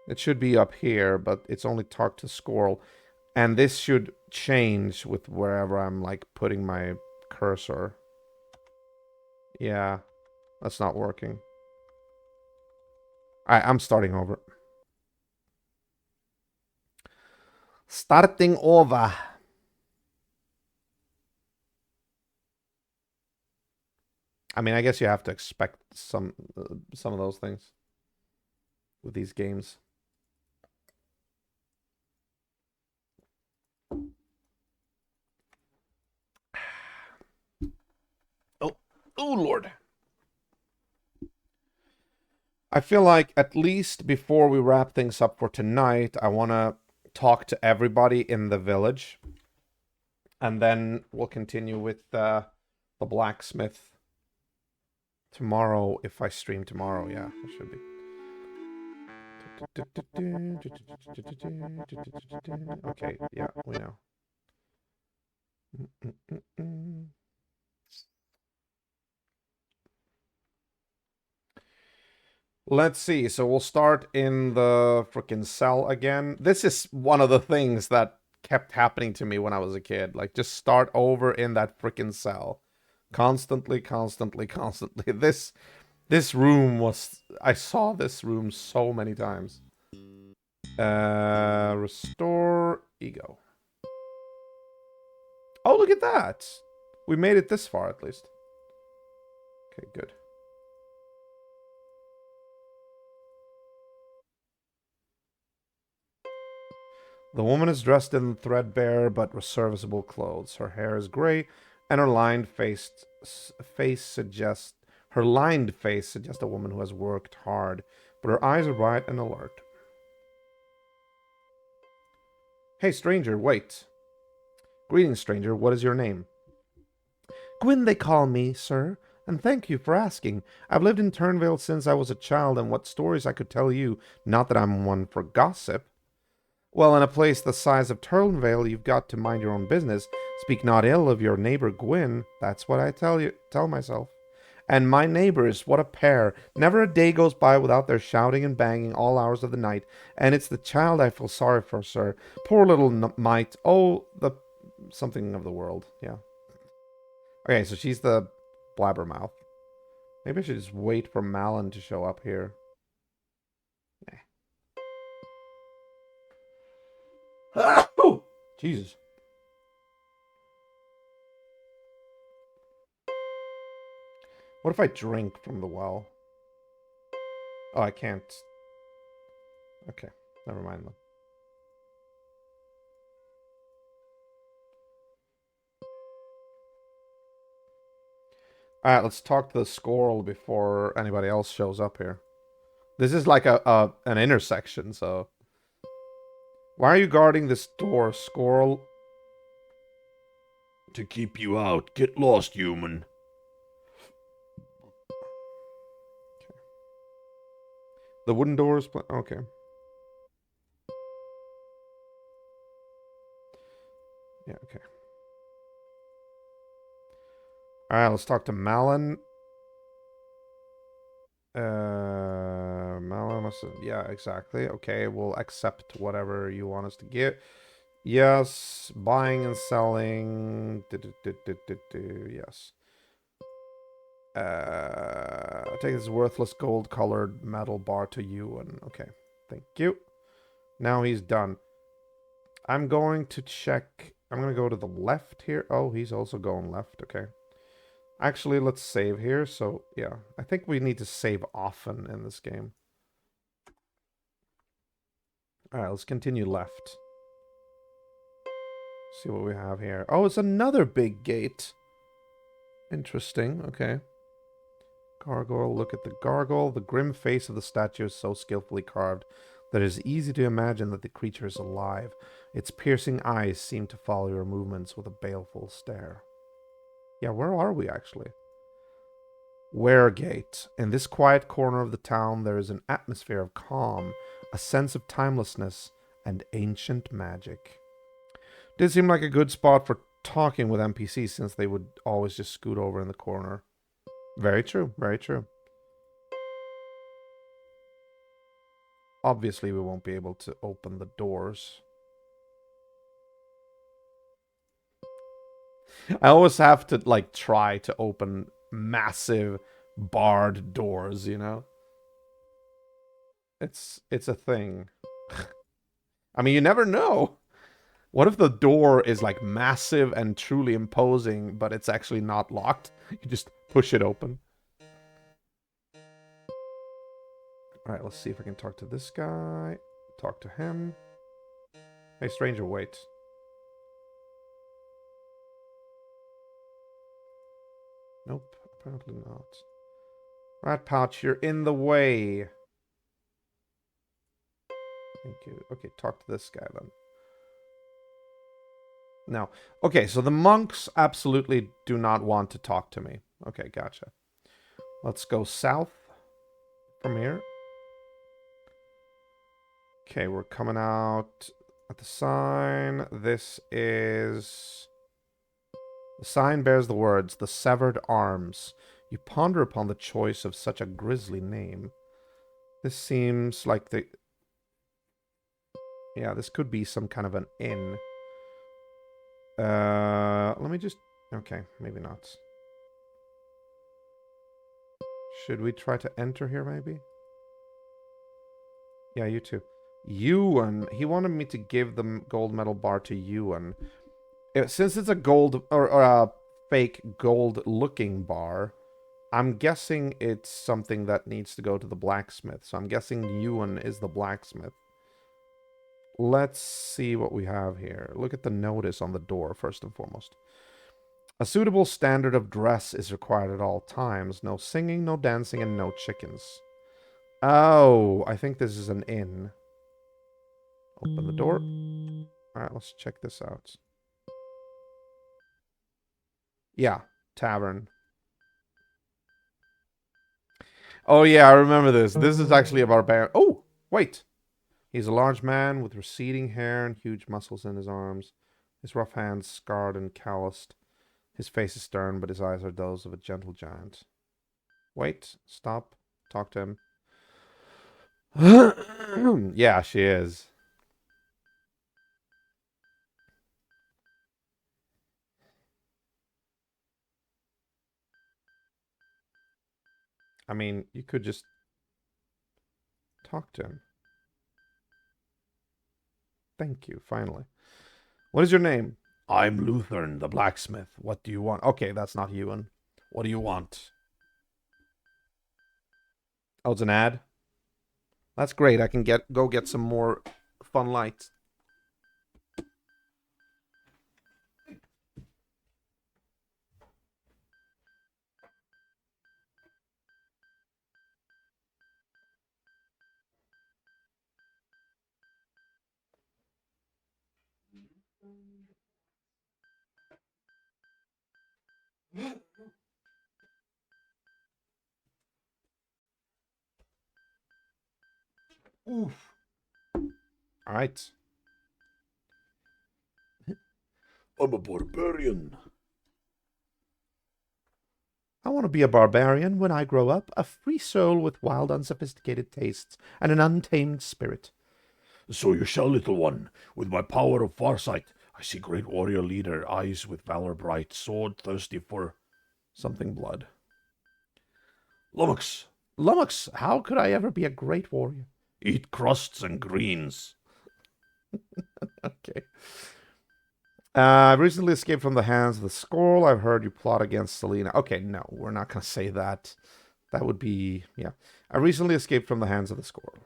It should be up here, but it's only talk to squirrel. And this should change with wherever I'm like putting my cursor. Yeah, that's not working. Alright, I'm starting over. Starting over. I mean, I guess you have to expect some of those things with these games. Oh, oh Lord. I feel like at least before we wrap things up for tonight, I want to talk to everybody in the village. And then we'll continue with the blacksmith tomorrow, if I stream tomorrow. Yeah, it should be. Okay, yeah, we know. Let's see. So we'll start in the freaking cell again. This is one of the things that kept happening to me when I was a kid. Like, just start over in that freaking cell. Constantly, constantly, constantly. This room was... I saw this room so many times. Restore ego. Oh, look at that. We made it this far, at least. Okay, good. The woman is dressed in threadbare but serviceable clothes. Her hair is gray, and her lined face suggests a woman who has worked hard, but her eyes are bright and alert. Hey, stranger, wait. Greetings, stranger. What is your name? Gwyn, they call me, sir, and thank you for asking. I've lived in Turnvale since I was a child, and what stories I could tell you, not that I'm one for gossip. Well, in a place the size of Turnvale, you've got to mind your own business. Speak not ill of your neighbor Gwyn. That's what I tell myself. And my neighbors, what a pair. Never a day goes by without their shouting and banging all hours of the night. And it's the child I feel sorry for, sir. Poor little mite. Oh, the something of the world. Yeah. Okay, so she's the blabbermouth. Maybe I should just wait for Malin to show up here. Ah! Oh, Jesus. What if I drink from the well? Oh, I can't. Okay, never mind then. Alright, let's talk to the squirrel before anybody else shows up here. This is like an intersection, so... Why are you guarding this door, squirrel? To keep you out. Get lost, human. Okay. The wooden doors... Okay. Yeah, okay. Alright, let's talk to Malin. Malin must have... Yeah, exactly. Okay, we'll accept whatever you want us to get. Yes, buying and selling. Yes. Take this worthless gold-colored metal bar to you, and okay, thank you. Now he's done. I'm going to check. I'm going to go to the left here. Oh, he's also going left. Okay. Actually, let's save here. So, yeah. I think we need to save often in this game. Alright, let's continue left. See what we have here. Oh, it's another big gate. Interesting. Okay. Gargoyle, look at the gargoyle. The grim face of the statue is so skillfully carved. that it is easy to imagine that the creature is alive. Its piercing eyes seem to follow your movements with a baleful stare. Yeah, where are we actually? Waregate. In this quiet corner of the town, there is an atmosphere of calm, a sense of timelessness, and ancient magic. Did seem like a good spot for talking with NPCs since they would always just scoot over in the corner. Very true, very true. Obviously, we won't be able to open the doors. I always have to, like, try to open massive barred doors, you know? It's a thing. I mean, you never know. What if the door is, like, massive and truly imposing, but it's actually not locked? You just push it open. Alright, let's see if I can talk to this guy. Talk to him. Hey, stranger, wait. Nope, apparently not. Rat pouch, you're in the way. Thank you. Okay, talk to this guy then. No. Okay, so the monks absolutely do not want to talk to me. Okay, gotcha. Let's go south from here. Okay, we're coming out at the sign. This is... The sign bears the words, The Severed Arms. You ponder upon the choice of such a grisly name. This seems like the... Yeah, this could be some kind of an inn. Let me just... Okay, maybe not. Should we try to enter here, maybe? Yeah, you too. Ewan. He wanted me to give the gold medal bar to Ewan. Since it's a gold... Or a fake gold-looking bar, I'm guessing it's something that needs to go to the blacksmith. So I'm guessing Ewan is the blacksmith. Let's see what we have here. Look at the notice on the door, first and foremost. A suitable standard of dress is required at all times. No singing, no dancing, and no chickens. Oh, I think this is an inn. Open the door. Alright, let's check this out. Yeah, tavern. Oh yeah, I remember this. This is actually a barbarian. Oh, wait. He's a large man with receding hair and huge muscles in his arms. His rough hands scarred and calloused. His face is stern, but his eyes are those of a gentle giant. Wait, stop, talk to him. Yeah, she is. I mean, you could just talk to him. Thank you, finally. What is your name? I'm Luthern, the blacksmith. What do you want? Okay, that's not Ewan. What do you want? Oh, it's an ad? That's great. I can go get some more fun lights. Oof. All right. I'm a barbarian. I want to be a barbarian when I grow up, a free soul with wild, unsophisticated tastes and an untamed spirit. So you shall, little one. With my power of farsight, I see great warrior leader, eyes with valor bright, sword thirsty for something blood. Lummox. Lummox, how could I ever be a great warrior? Eat crusts and greens. Okay. I recently escaped from the hands of the Squirrel. I've heard you plot against Selena. Okay, no, we're not going to say that. That would be, yeah. I recently escaped from the hands of the Squirrel.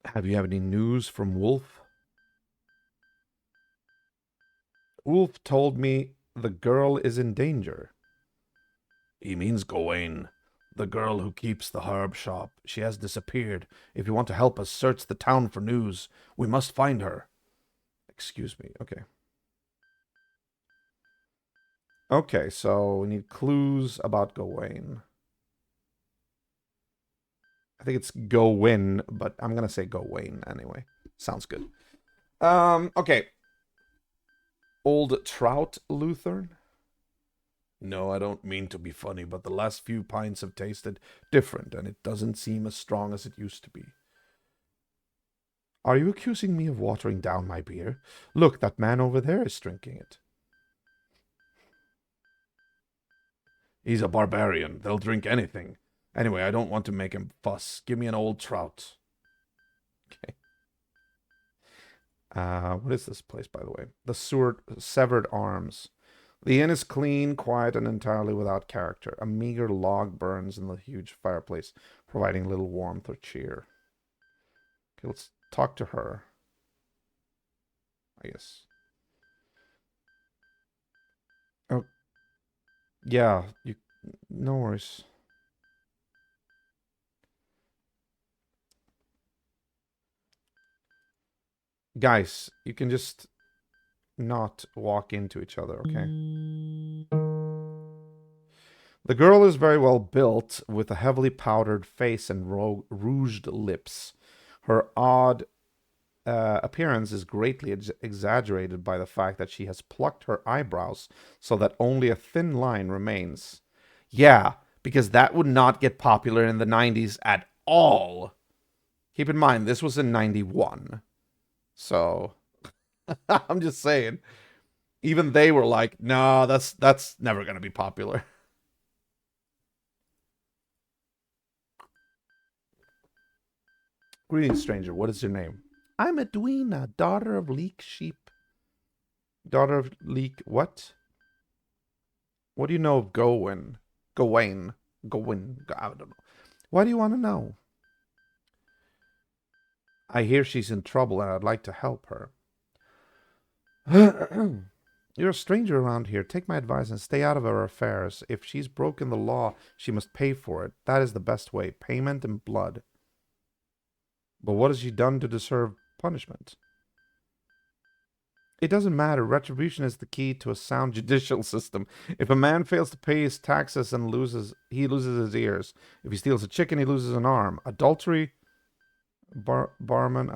Have you any news from Wolf? Wolf told me the girl is in danger. He means Gawain. The girl who keeps the herb shop. She has disappeared. If you want to help us search the town for news, we must find her. Excuse me. Okay. Okay, so we need clues about Gawain. I think it's Gawain, but I'm gonna say Gawain anyway. Sounds good. Okay. Old Trout Lutheran? No, I don't mean to be funny, but the last few pints have tasted different, and it doesn't seem as strong as it used to be. Are you accusing me of watering down my beer? Look, that man over there is drinking it. He's a barbarian. They'll drink anything. Anyway, I don't want to make him fuss. Give me an old trout. Okay. What is this place, by the way? The Severed Arms. The inn is clean, quiet, and entirely without character. A meager log burns in the huge fireplace, providing little warmth or cheer. Okay, let's talk to her. I guess. Oh, yeah. No worries. Guys, you can just not walk into each other, okay? The girl is very well built, with a heavily powdered face and rouged lips. Her odd appearance is greatly exaggerated by the fact that she has plucked her eyebrows so that only a thin line remains. Yeah, because that would not get popular in the 90s at all. Keep in mind, this was in 91. So, I'm just saying. Even they were like, no, that's never going to be popular. Greetings, stranger. What is your name? I'm Edwina, daughter of Leek Sheep. Daughter of Leek what? What do you know of Gawain? Gawain. Gawain. I don't know. Why do you want to know? I hear she's in trouble and I'd like to help her. You're a stranger around here. Take my advice and stay out of her affairs. If she's broken the law, she must pay for it. That is the best way. Payment in blood. But what has she done to deserve punishment? It doesn't matter. Retribution is the key to a sound judicial system. If a man fails to pay his taxes and he loses his ears. If he steals a chicken, he loses an arm. Adultery, barman,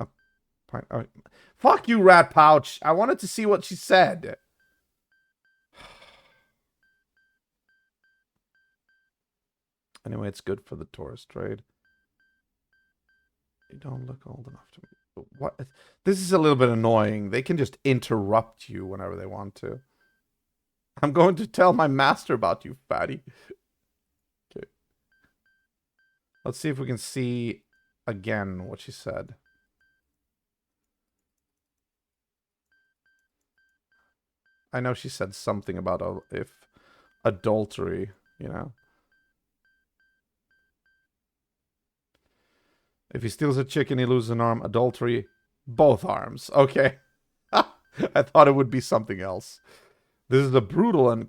fuck you, rat pouch. I wanted to see what she said. Anyway, it's good for the tourist trade. You don't look old enough to be. What? This is a little bit annoying. They can just interrupt you whenever they want to. I'm going to tell my master about you, fatty. Okay. Let's see if we can see again what she said. I know she said something about if adultery, you know. If he steals a chicken, he loses an arm. Adultery, both arms. Okay. I thought it would be something else. This is a brutal and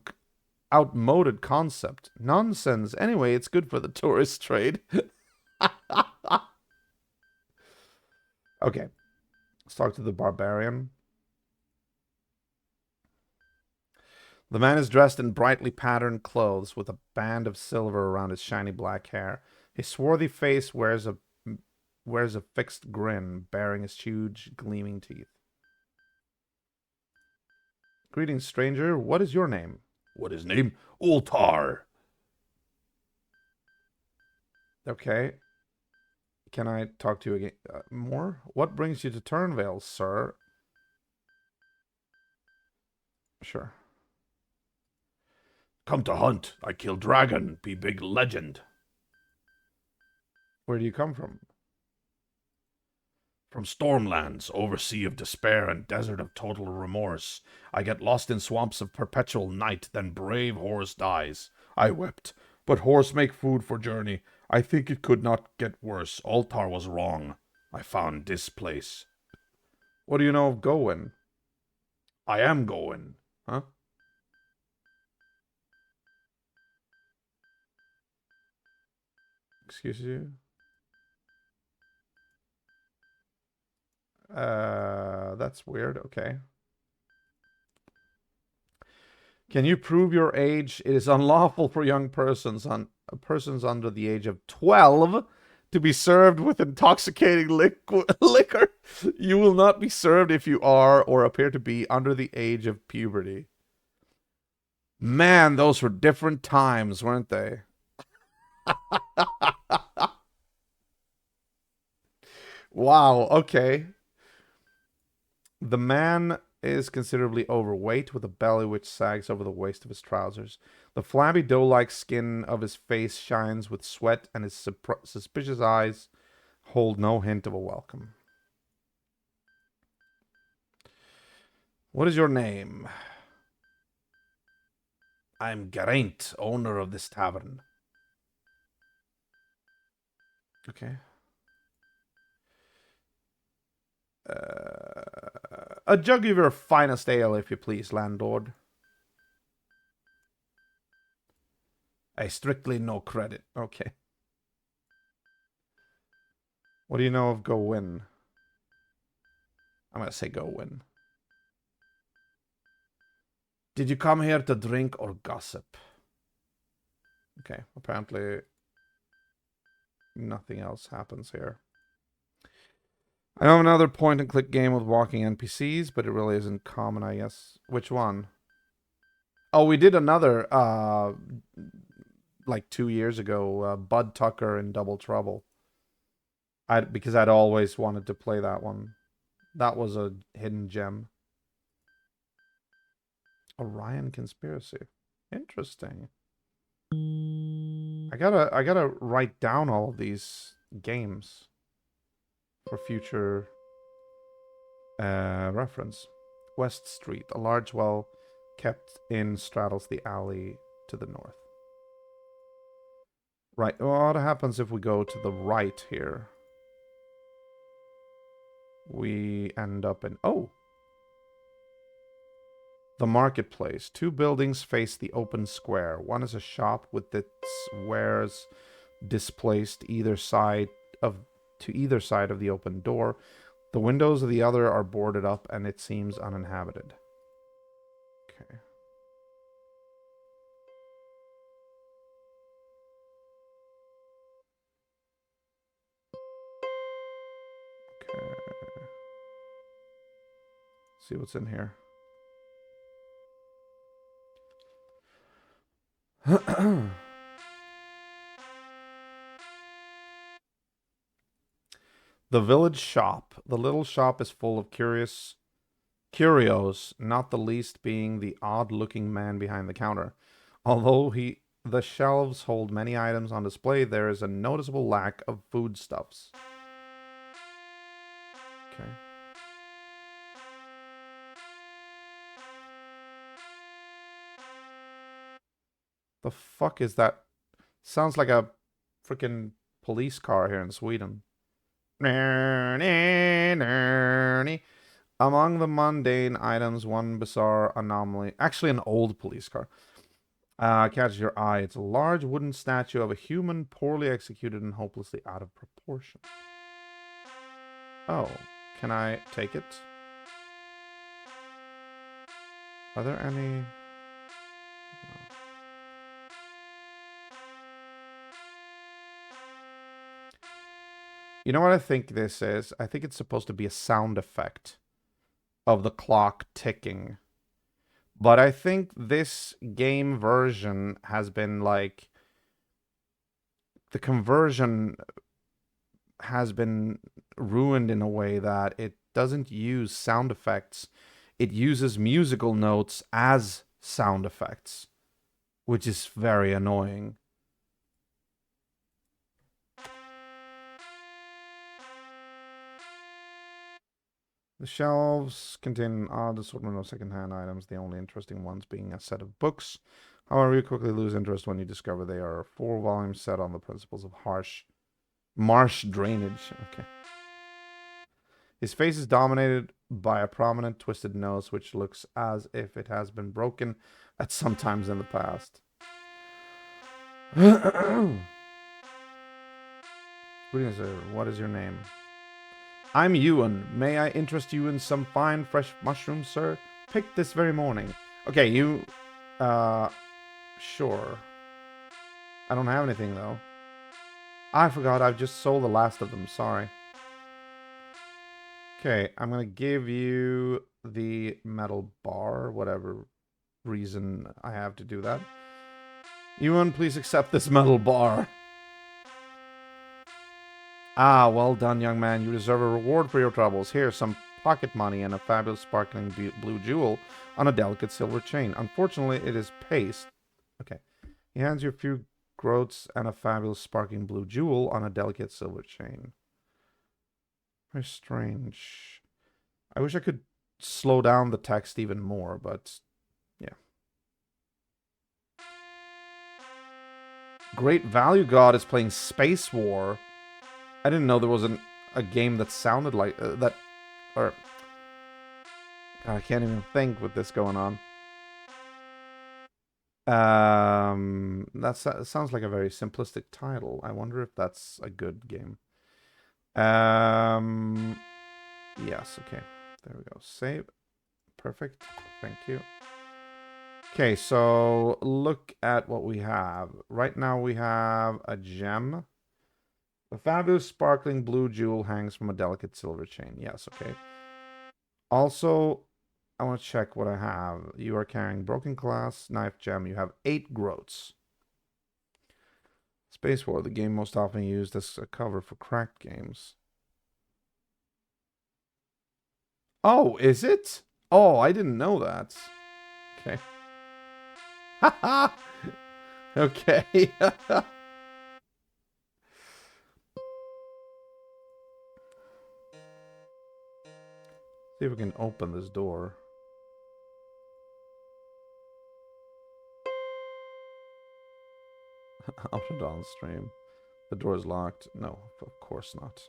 outmoded concept. Nonsense. Anyway, it's good for the tourist trade. Okay. Let's talk to the barbarian. The man is dressed in brightly patterned clothes with a band of silver around his shiny black hair. His swarthy face wears a fixed grin, bearing his huge, gleaming teeth. Greetings, stranger. What is your name? What is name? Ultar. Okay. Can I talk to you again? More? What brings you to Turnvale, sir? Sure. Come to hunt. I kill dragon. Be big legend. Where do you come from? From Stormlands, oversea of despair and desert of total remorse. I get lost in swamps of perpetual night, then brave horse dies. I wept, but horse make food for journey. I think it could not get worse. Altar was wrong. I found this place. What do you know of Gawain? I am Gawain. Huh? Excuse you. That's weird. Okay. Can you prove your age? It is unlawful for young persons under the age of 12 to be served with intoxicating liquor. You will not be served if you are or appear to be under the age of puberty. Man, those were different times, weren't they? Wow, okay. The man is considerably overweight, with a belly which sags over the waist of his trousers. The flabby dough-like skin of his face shines with sweat, and his suspicious eyes hold no hint of a welcome. What is your name? I'm Geraint, owner of this tavern. Okay. A jug of your finest ale, if you please, landlord. I strictly no credit. Okay. What do you know of Go Win? I'm gonna say Go Win. Did you come here to drink or gossip? Okay, apparently nothing else happens here. I know another point-and-click game with walking NPCs, but it really isn't common, I guess. Which one? Oh, we did another, like 2 years ago, Bud Tucker in Double Trouble. Because I'd always wanted to play that one. That was a hidden gem. Orion Conspiracy. Interesting. I gotta write down all of these games for future reference. West Street. A large well kept inn straddles the alley to the north. Right. What happens if we go to the right here? We end up in... Oh! The marketplace. 2 buildings face the open square. One is a shop with its wares displaced to either side of the open door. The windows of the other are boarded up and it seems uninhabited. Okay. Okay. See what's in here. The village shop. The little shop is full of curios, not the least being the odd-looking man behind the counter. Although the shelves hold many items on display, there is a noticeable lack of foodstuffs. Okay. The fuck is that? Sounds like a freaking police car here in Sweden. Among the mundane items, one bizarre anomaly. Actually, an old police car. Catches your eye. It's a large wooden statue of a human, poorly executed and hopelessly out of proportion. Oh, can I take it? Are there any... No. You know what I think this is? I think it's supposed to be a sound effect of the clock ticking. But I think this game version has been like... The conversion has been ruined in a way that it doesn't use sound effects. It uses musical notes as sound effects, which is very annoying. The shelves contain an odd assortment of secondhand items, the only interesting ones being a set of books. However, you quickly lose interest when you discover they are 4 volumes set on the principles of marsh drainage. Okay. His face is dominated by a prominent twisted nose, which looks as if it has been broken at some times in the past. Greetings, sir. What is your name? I'm Ewan. May I interest you in some fine, fresh mushrooms, sir? Picked this very morning. Okay, you... Sure. I don't have anything, though. I forgot, I've just sold the last of them. Sorry. Okay, I'm gonna give you the metal bar, whatever reason I have to do that. Ewan, please accept this metal bar. Ah, well done, young man. You deserve a reward for your troubles. Here's some pocket money and a fabulous sparkling blue jewel on a delicate silver chain. Unfortunately, it is paste. Okay. He hands you a few groats and a fabulous sparkling blue jewel on a delicate silver chain. Very strange. I wish I could slow down the text even more, but yeah. Great Value God is playing Space War. I didn't know there was a game that sounded like that, or God, I can't even think with this going on. That sounds like a very simplistic title. I wonder if that's a good game. Yes, okay. There we go. Save. Perfect. Thank you. Okay, so look at what we have. Right now we have a gem. The fabulous sparkling blue jewel hangs from a delicate silver chain. Yes, okay. Also, I want to check what I have. You are carrying broken glass, knife, gem. You have 8 groats. Space War, the game most often used as a cover for cracked games. Oh, is it? Oh, I didn't know that. Okay. Haha! Okay. See if we can open this door. Option downstream. The door is locked. No, of course not.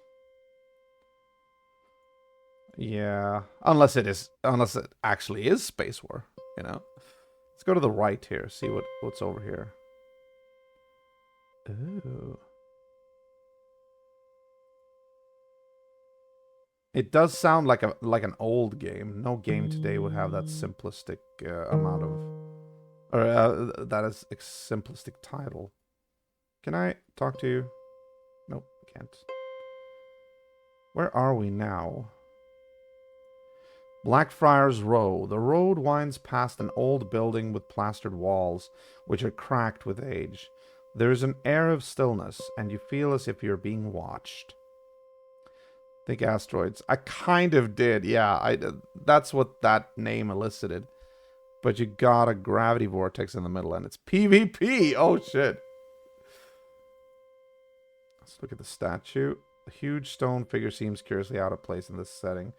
Yeah, unless it actually is Space War, you know. Let's go to the right here, see what's over here. Ooh. It does sound like an old game. No game today would have that simplistic amount of, or that is a simplistic title. Can I talk to you? Nope, can't. Where are we now? Blackfriars Row. The road winds past an old building with plastered walls, which are cracked with age. There is an air of stillness, and you feel as if you're being watched. Think asteroids. I kind of did, yeah. That's what that name elicited. But you got a gravity vortex in the middle, and it's PvP. Oh shit. Let's look at the statue. The huge stone figure seems curiously out of place in this setting.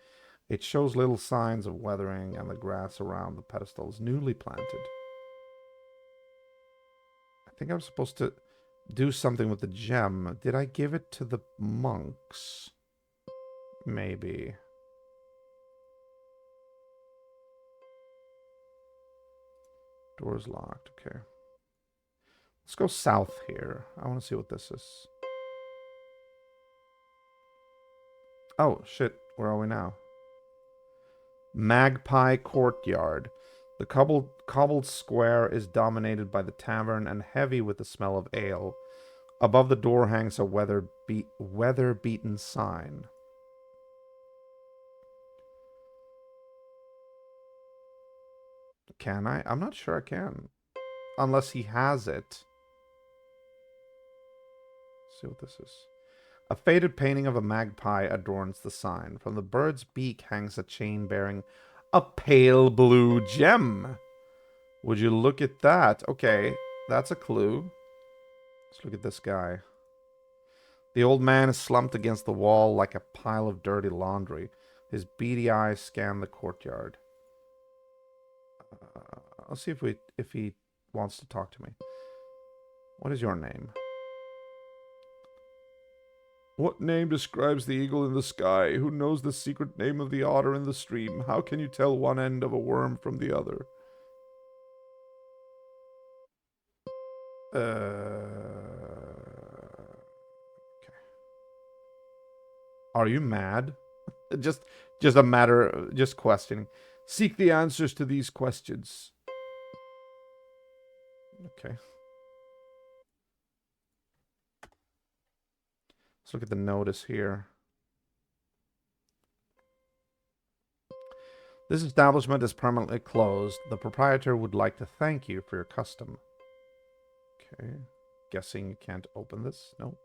It shows little signs of weathering, and the grass around the pedestal is newly planted. I think I'm supposed to do something with the gem. Did I give it to the monks? Maybe. Door's locked. Okay. Let's go south here. I want to see what this is. Oh, shit. Where are we now? Magpie Courtyard. The cobbled square is dominated by the tavern and heavy with the smell of ale. Above the door hangs a weather-beaten sign. Can I? I'm not sure I can. Unless he has it. Let's see what this is. A faded painting of a magpie adorns the sign. From the bird's beak hangs a chain bearing a pale blue gem. Would you look at that? Okay, that's a clue. Let's look at this guy. The old man is slumped against the wall like a pile of dirty laundry. His beady eyes scan the courtyard. I'll see if he wants to talk to me. What is your name? What name describes the eagle in the sky? Who knows the secret name of the otter in the stream? How can you tell one end of a worm from the other? Okay. Are you mad? just, just a matter, just questioning. Seek the answers to these questions. Okay. Let's look at the notice here. This establishment is permanently closed. The proprietor would like to thank you for your custom. Okay. Guessing you can't open this? No.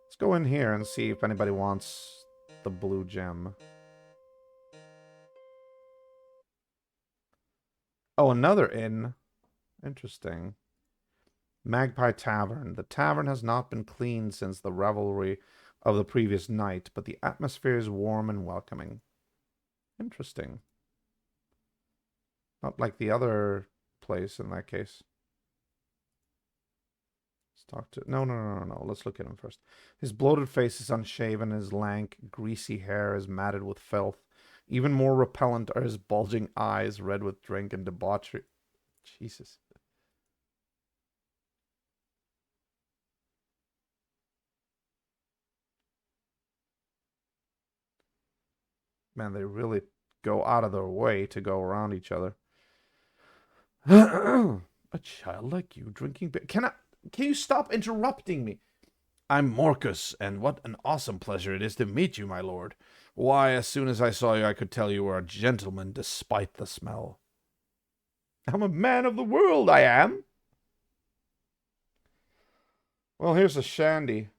Let's go in here and see if anybody wants the blue gem. Oh, another inn. Interesting. Magpie Tavern. The tavern has not been cleaned since the revelry of the previous night, but the atmosphere is warm and welcoming. Interesting. Not like the other place in that case. Let's talk to... No. Let's look at him first. His bloated face is unshaven. His lank, greasy hair is matted with filth. Even more repellent are his bulging eyes, red with drink and debauchery. Jesus. Man, they really go out of their way to go around each other. A child like you drinking beer. Can you stop interrupting me? I'm Morcus, and what an awesome pleasure it is to meet you, my lord. Why, as soon as I saw you, I could tell you were a gentleman, despite the smell. I'm a man of the world, I am. Well, here's a shandy.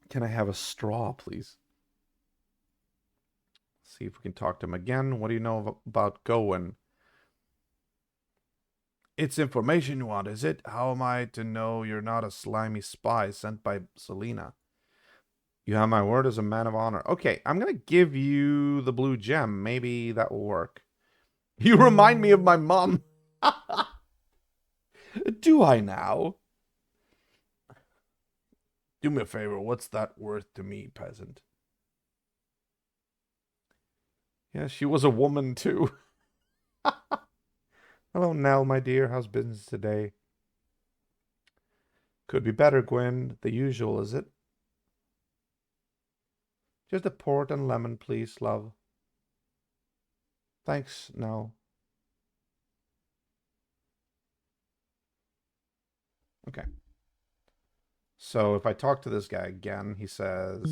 Can I have a straw, please? See if we can talk to him again. What do you know about Gowen? It's information you want, is it? How am I to know you're not a slimy spy sent by Selena? You have my word as a man of honor. Okay, I'm going to give you the blue gem. Maybe that will work. You remind me of my mom. Do I now? Do me a favor. What's that worth to me, peasant? Yeah, she was a woman too. Hello, Nell, my dear. How's business today? Could be better, Gwen. The usual, is it? Just a port and lemon, please, love. Thanks, Nell. Okay. So if I talk to this guy again, he says...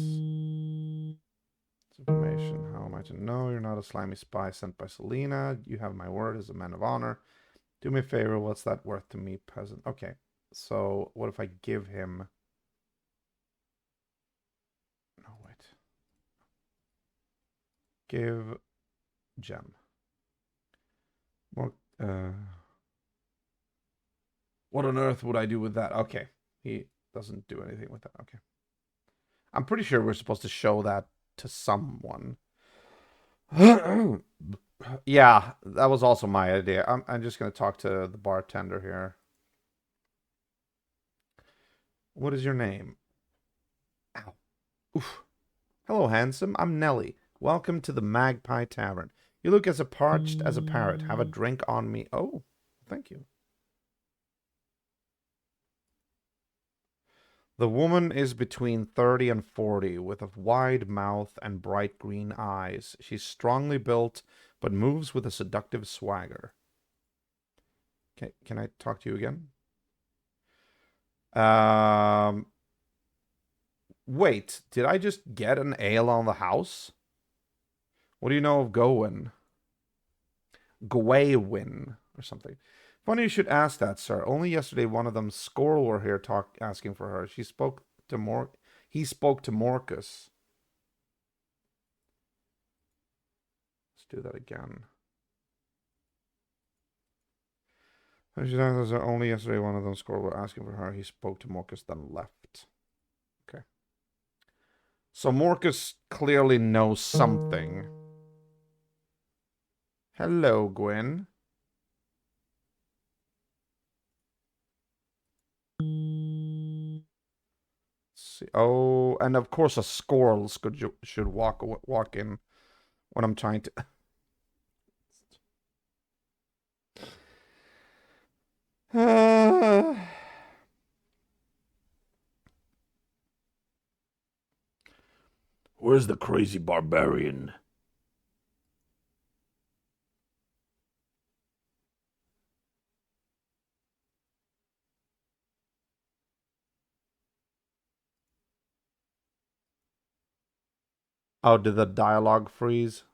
Information. How am I to know you're not a slimy spy sent by Selena? You have my word as a man of honor. Do me a favor. What's that worth to me, peasant? Okay. So what if I give him... No, wait. Give gem. More... What on earth would I do with that? Okay. He doesn't do anything with that. Okay. I'm pretty sure we're supposed to show that to someone. Yeah, that was also my idea. I'm just going to talk to the bartender here. What is your name? Ow. Oof. Hello, handsome. I'm Nelly. Welcome to the Magpie Tavern. You look as parched as a parrot. Have a drink on me. Oh, thank you. The woman is between 30 and 40, with a wide mouth and bright green eyes. She's strongly built, but moves with a seductive swagger. Okay, can I talk to you again? Wait, did I just get an ale on the house? What do you know of Gawain? Gawain or something. Funny you should ask that, sir. Only yesterday one of them Squirrel were here asking for her. He spoke to Morcus. Let's do that again. Only yesterday one of them Squirrel were asking for her. He spoke to Morcus, then left. Okay. So Morcus clearly knows something. Hello, Gwen. See. Oh, and of course a squirrel should walk in when I'm trying to... Where's the crazy barbarian? Oh, did the dialogue freeze?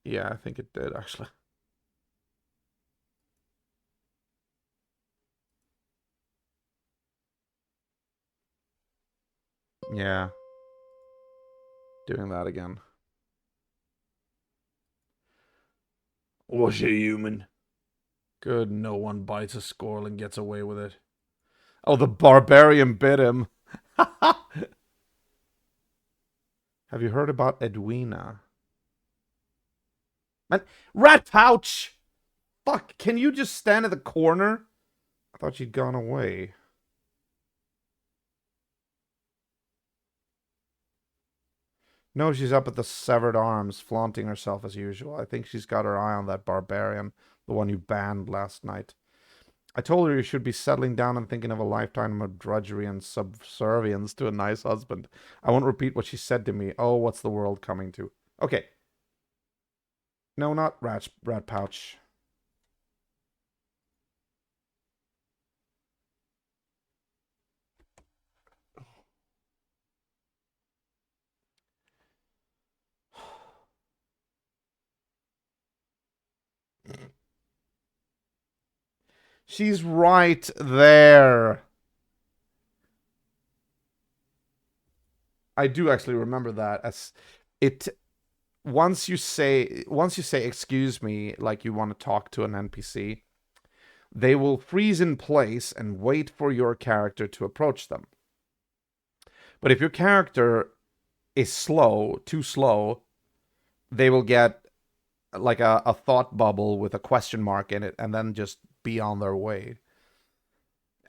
Yeah, I think it did, actually. Yeah, doing that again. Was you human? Good, no one bites a squirrel and gets away with it. Oh, the barbarian bit him. Have you heard about Edwina? Man, rat pouch! Fuck, can you just stand at the corner? I thought you'd gone away. No, she's up at the Severed Arms, flaunting herself as usual. I think she's got her eye on that barbarian, the one you banned last night. I told her you should be settling down and thinking of a lifetime of drudgery and subservience to a nice husband. I won't repeat what she said to me. Oh, what's the world coming to? Okay. No, not rat pouch. She's right there. I do actually remember that as it once you say excuse me like you want to talk to an NPC, they will freeze in place and wait for your character to approach them. But if your character is too slow, they will get like a thought bubble with a question mark in it and then just be on their way.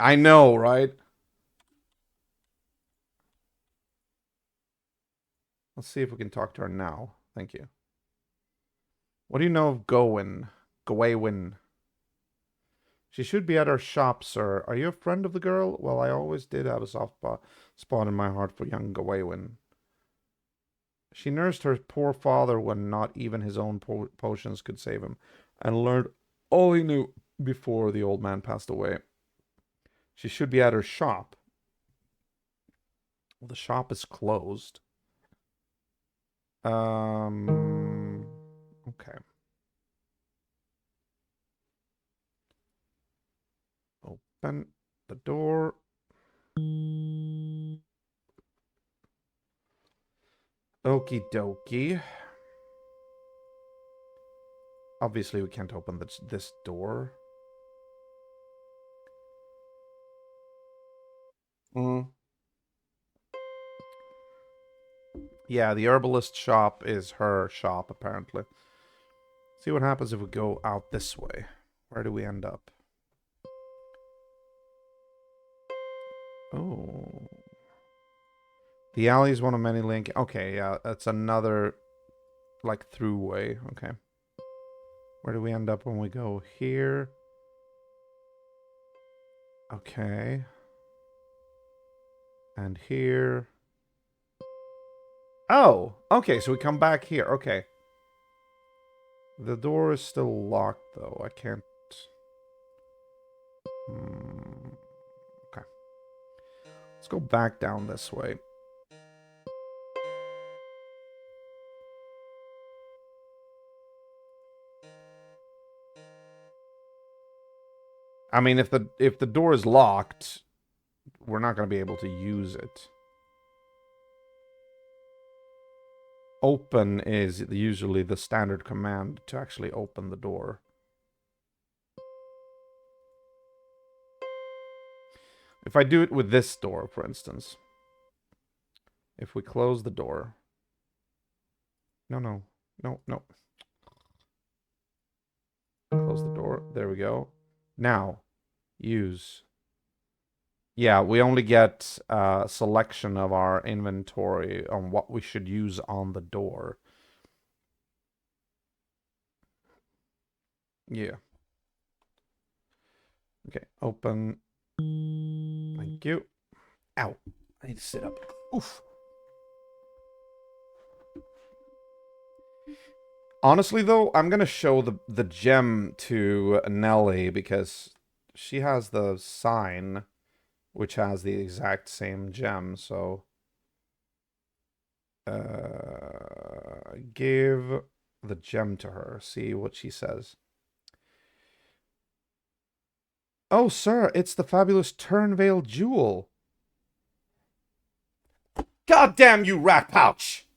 I know, right? Let's see if we can talk to her now. Thank you. What do you know of Gawain? She should be at our shop, sir. Are you a friend of the girl? Well, I always did have a soft spot in my heart for young Gawain. She nursed her poor father when not even his own potions could save him, and learned all he knew before the old man passed away. She should be at her shop. Well, the shop is closed. Okay. Open the door. Okie dokie. Obviously, we can't open this door. Mm. Yeah, the herbalist shop is her shop, apparently. See what happens if we go out this way. Where do we end up? Oh. The alley is one of many link. Okay, yeah, that's another, like, throughway. Okay. Where do we end up when we go here? Okay. And here. Oh, okay, so we come back here. Okay. The door is still locked, though. I can't... Okay. Let's go back down this way. I mean, if the door is locked, we're not going to be able to use it. Open is usually the standard command to actually open the door. If I do it with this door, for instance. If we close the door. No. Close the door. There we go. Now, use. Yeah, we only get a selection of our inventory on what we should use on the door. Yeah. Okay, open. Thank you. Ow. I need to sit up. Oof. Honestly, though, I'm gonna show the gem to Nelly because she has the sign, which has the exact same gem. So, give the gem to her. See what she says. Oh, sir, it's the fabulous Turnvale jewel. God damn you, rat pouch!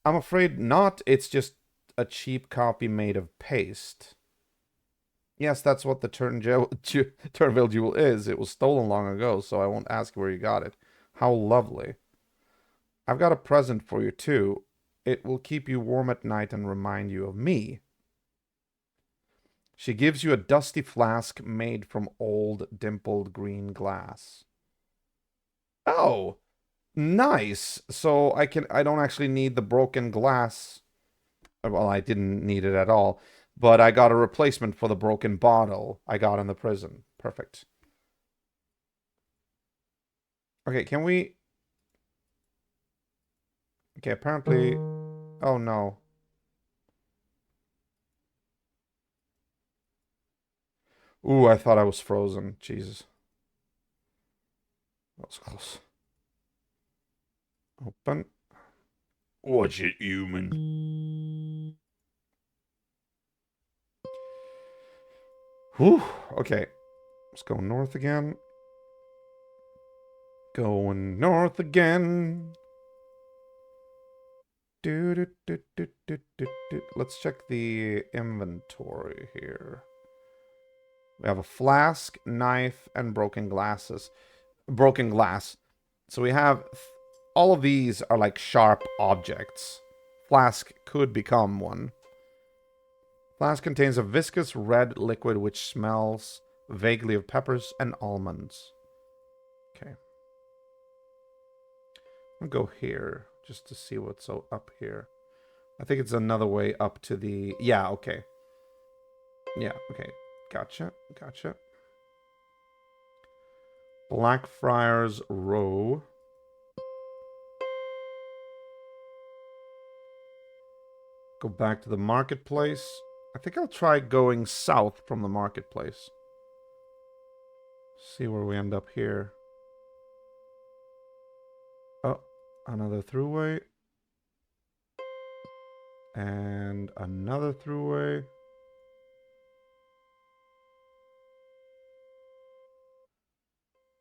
I'm afraid not. It's just a cheap copy made of paste. Yes, that's what the Turnvale jewel is. It was stolen long ago, so I won't ask where you got it. How lovely. I've got a present for you, too. It will keep you warm at night and remind you of me. She gives you a dusty flask made from old, dimpled green glass. Oh, nice. So I don't actually need the broken glass. Well, I didn't need it at all, but I got a replacement for the broken bottle I got in the prison. Perfect. Okay, can we... Okay, apparently... Oh, no. Ooh, I thought I was frozen. Jesus. That was close. Open. Watch it, human. Whew. Okay. Let's go north again. Going north again. Let's check the inventory here. We have a flask, knife, and broken glasses. Broken glass. So we have... all of these are like sharp objects. Flask could become one. Flask contains a viscous red liquid which smells vaguely of peppers and almonds. Okay. I'll go here just to see what's up here. I think it's another way up to the... Yeah, okay. Yeah, okay. Gotcha. Blackfriars Row. Go back to the marketplace. I think I'll try going south from the marketplace. See where we end up here. Oh, another throughway. And another throughway.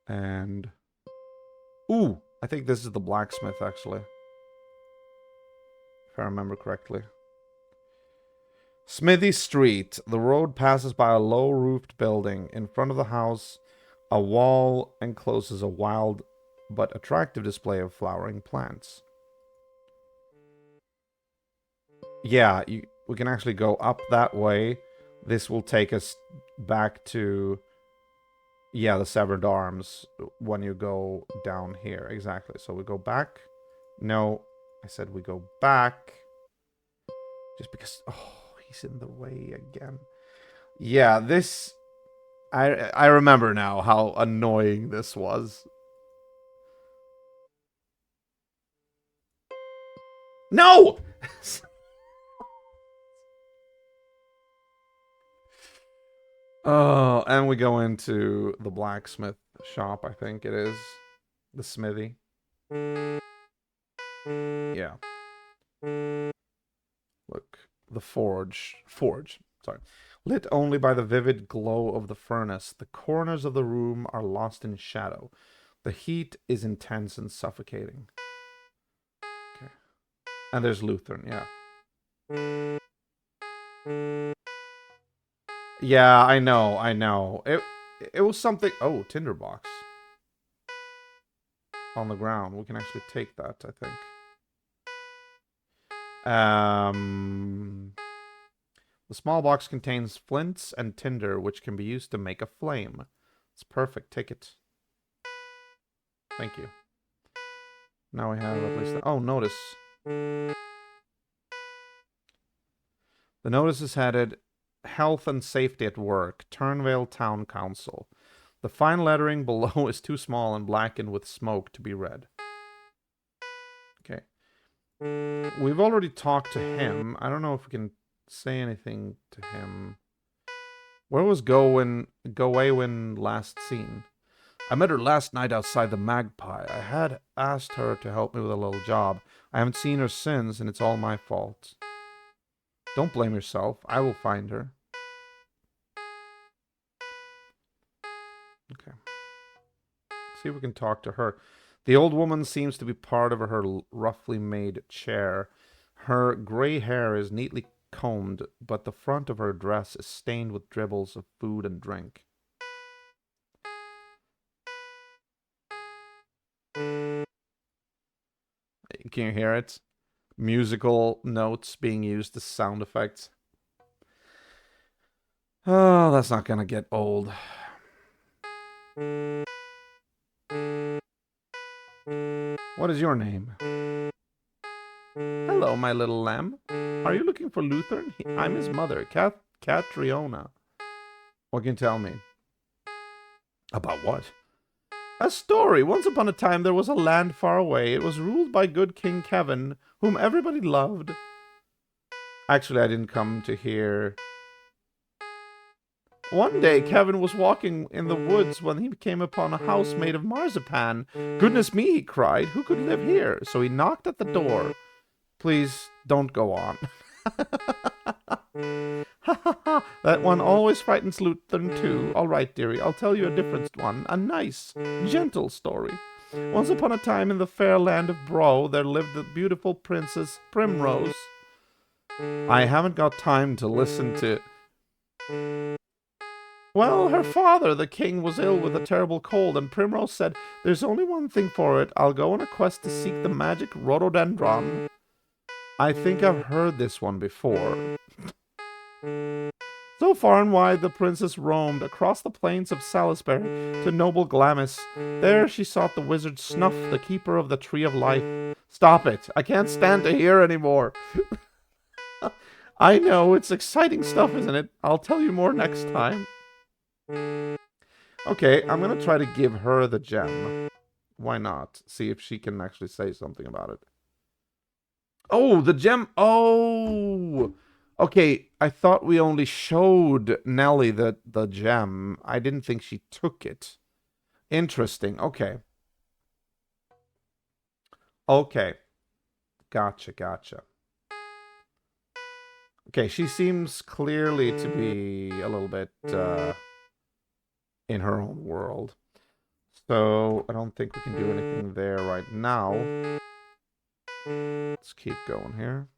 And... ooh, I think this is the blacksmith, actually. If I remember correctly. Smithy Street. The road passes by a low-roofed building. In front of the house, a wall encloses a wild but attractive display of flowering plants. Yeah, we can actually go up that way. This will take us back to... yeah, the Severed Arms when you go down here. Exactly. So we go back. No, I said we go back. Just because... oh, he's in the way again. Yeah, this... I remember now how annoying this was. No! Oh, and we go into the blacksmith shop, I think it is. The smithy. Yeah. Look. The forge. Sorry. Lit only by the vivid glow of the furnace, the corners of the room are lost in shadow. The heat is intense and suffocating. Okay. And there's Lutheran, yeah. Yeah, I know. It was something... oh, tinderbox. On the ground. We can actually take that, I think. The small box contains flints and tinder, which can be used to make a flame. It's perfect. Take it. Thank you. Now we have at least... oh, notice. The notice is headed Health and Safety at Work, Turnvale Town Council. The fine lettering below is too small and blackened with smoke to be read. Okay. We've already talked to him. I don't know if we can say anything to him. Where was Gawain last seen? I met her last night outside the Magpie. I had asked her to help me with a little job. I haven't seen her since, and it's all my fault. Don't blame yourself. I will find her. Okay. See if we can talk to her. The old woman seems to be part of her roughly made chair. Her gray hair is neatly combed, but the front of her dress is stained with dribbles of food and drink. Can you hear it? Musical notes being used as sound effects. Oh, that's not gonna get old. What is your name? Hello, my little lamb. Are you looking for Luther? I'm his mother, Catriona. What can you tell me? About what? A story. Once upon a time there was a land far away. It was ruled by good King Kevin, whom everybody loved. Actually, I didn't come to hear. One day, Kevin was walking in the woods when he came upon a house made of marzipan. Goodness me, he cried. Who could live here? So he knocked at the door. Please, don't go on. That one always frightens Lutheran too. All right, dearie, I'll tell you a different one. A nice, gentle story. Once upon a time in the fair land of Bro, there lived the beautiful Princess Primrose. I haven't got time to listen to... Well, her father, the king, was ill with a terrible cold, and Primrose said, there's only one thing for it. I'll go on a quest to seek the magic rhododendron. I think I've heard this one before. So far and wide the princess roamed across the plains of Salisbury to noble Glamis. There she sought the wizard Snuff, the keeper of the Tree of Life. Stop it! I can't stand to hear anymore. I know, it's exciting stuff, isn't it? I'll tell you more next time. Okay, I'm gonna try to give her the gem. Why not? See if she can actually say something about it. Oh, the gem. Oh! Okay, I thought we only showed Nellie the gem. I didn't think she took it. Interesting. Okay. Okay. Gotcha. Okay, she seems clearly to be a little bit in her own world. So I don't think we can do anything there right now. Let's keep going here.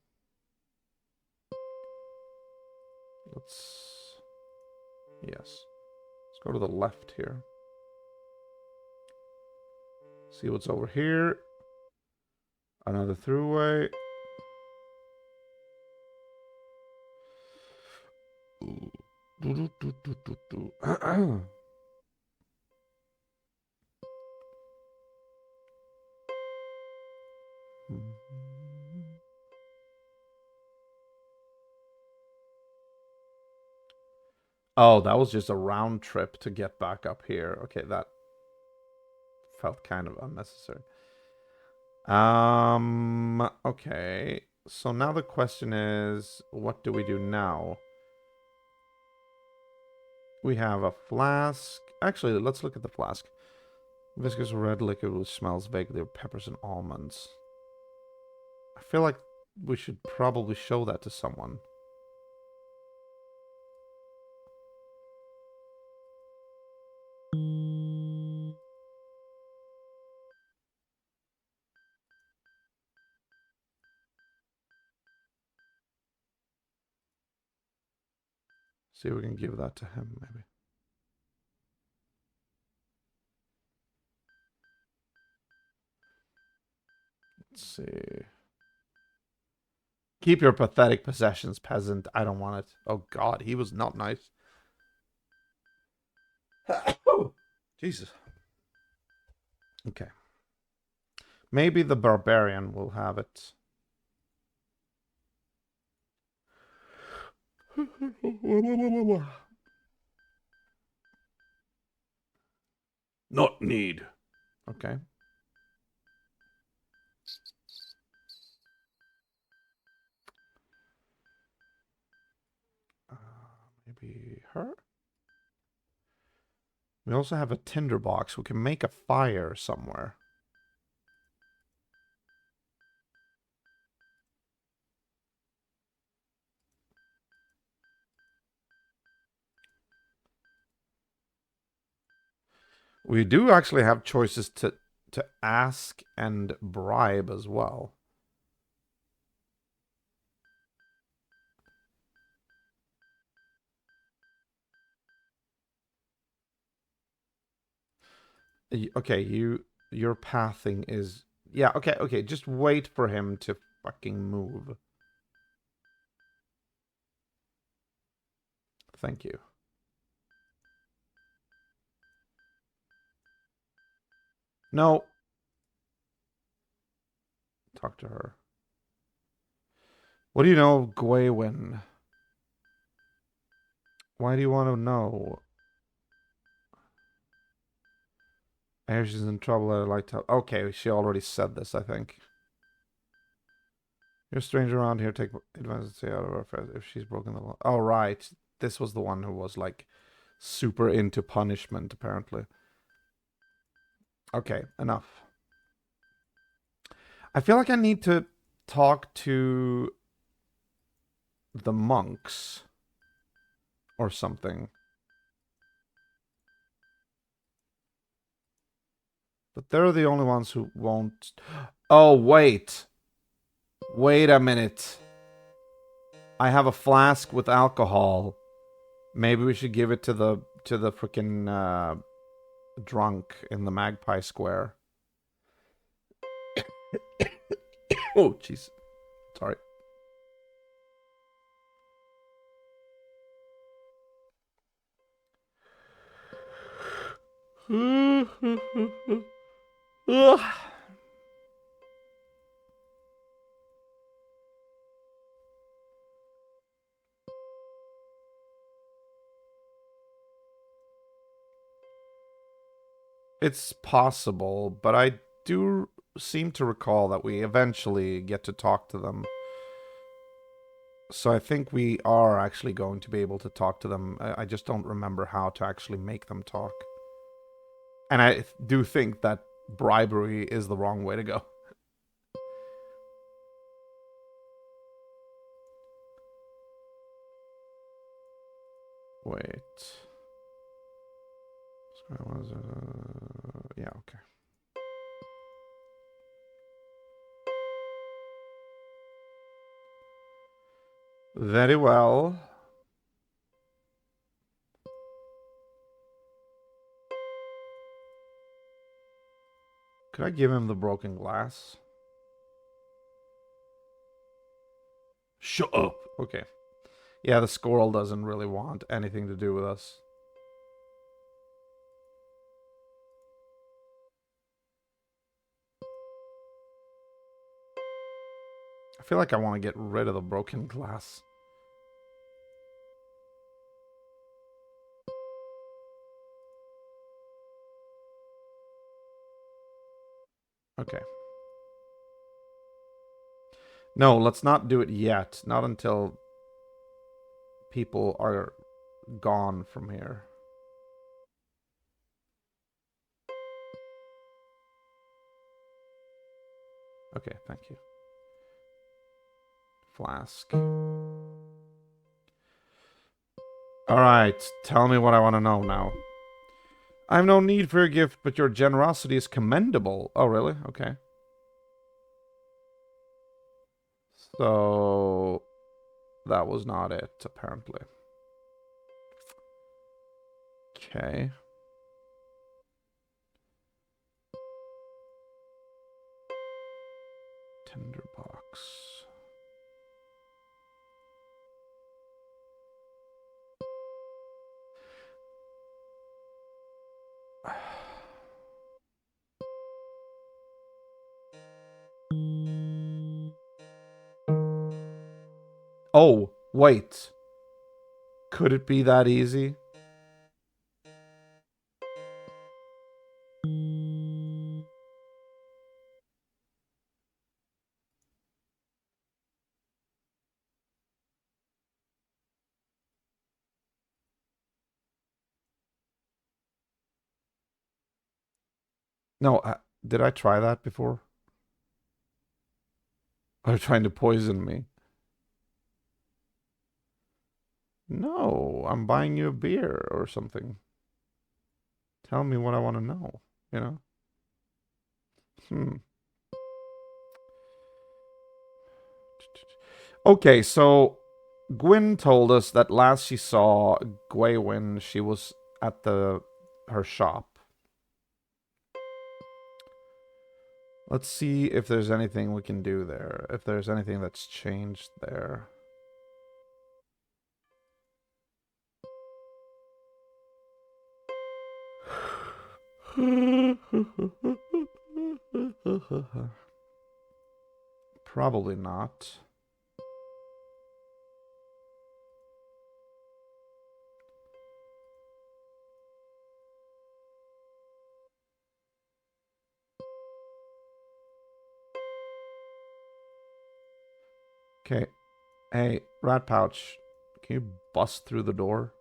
Yes. Let's go to the left here. See what's over here. Another throughway. Oh, that was just a round trip to get back up here. Okay, that felt kind of unnecessary. Okay. So now the question is, what do we do now? We have a flask. Actually, let's look at the flask. Viscous red liquid which smells vaguely of peppers and almonds. I feel like we should probably show that to someone. See if we can give that to him, maybe. Let's see. Keep your pathetic possessions, peasant. I don't want it. Oh, God, he was not nice. Jesus. Okay. Maybe the barbarian will have it. Not need. Okay. be her. We also have a tinderbox. We can make a fire somewhere. We do actually have choices to ask and bribe as well. Okay, your pathing is yeah, okay, just wait for him to fucking move. Thank you. No. Talk to her. What do you know of Gwaywin? Why do you want to know? I hear she's in trouble. I'd like to... Okay, she already said this, I think. You're a stranger around here. Take advantage of stay out of our affairs if she's broken the law. Oh, right. This was the one who was, like, super into punishment, apparently. Okay, enough. I feel like I need to talk to the monks or something. But they're the only ones who won't... Oh, wait. Wait a minute. I have a flask with alcohol. Maybe we should give it to the freaking drunk in the Magpie Square. Oh, jeez. Sorry. It's possible, but I do seem to recall that we eventually get to talk to them. So I think we are actually going to be able to talk to them. I just don't remember how to actually make them talk. And I do think that bribery is the wrong way to go. Wait. Yeah, okay. Very well. Could I give him the broken glass? Shut up. Okay. Yeah, the squirrel doesn't really want anything to do with us. I feel like I want to get rid of the broken glass. Okay. No, let's not do it yet. Not until people are gone from here. Okay, thank you. Flask. Alright, tell me what I want to know now. I have no need for your gift, but your generosity is commendable. Oh, really? Okay. So... that was not it, apparently. Okay. Tinderbox. Oh, wait. Could it be that easy? No, did I try that before? Are you trying to poison me? No, I'm buying you a beer or something. Tell me what I want to know, you know? Hmm. Okay, so Gwyn told us that last she saw Gwaywin, she was at the her shop. Let's see if there's anything we can do there. If there's anything that's changed there. Probably not. Okay. Hey, Rat Pouch, can you bust through the door?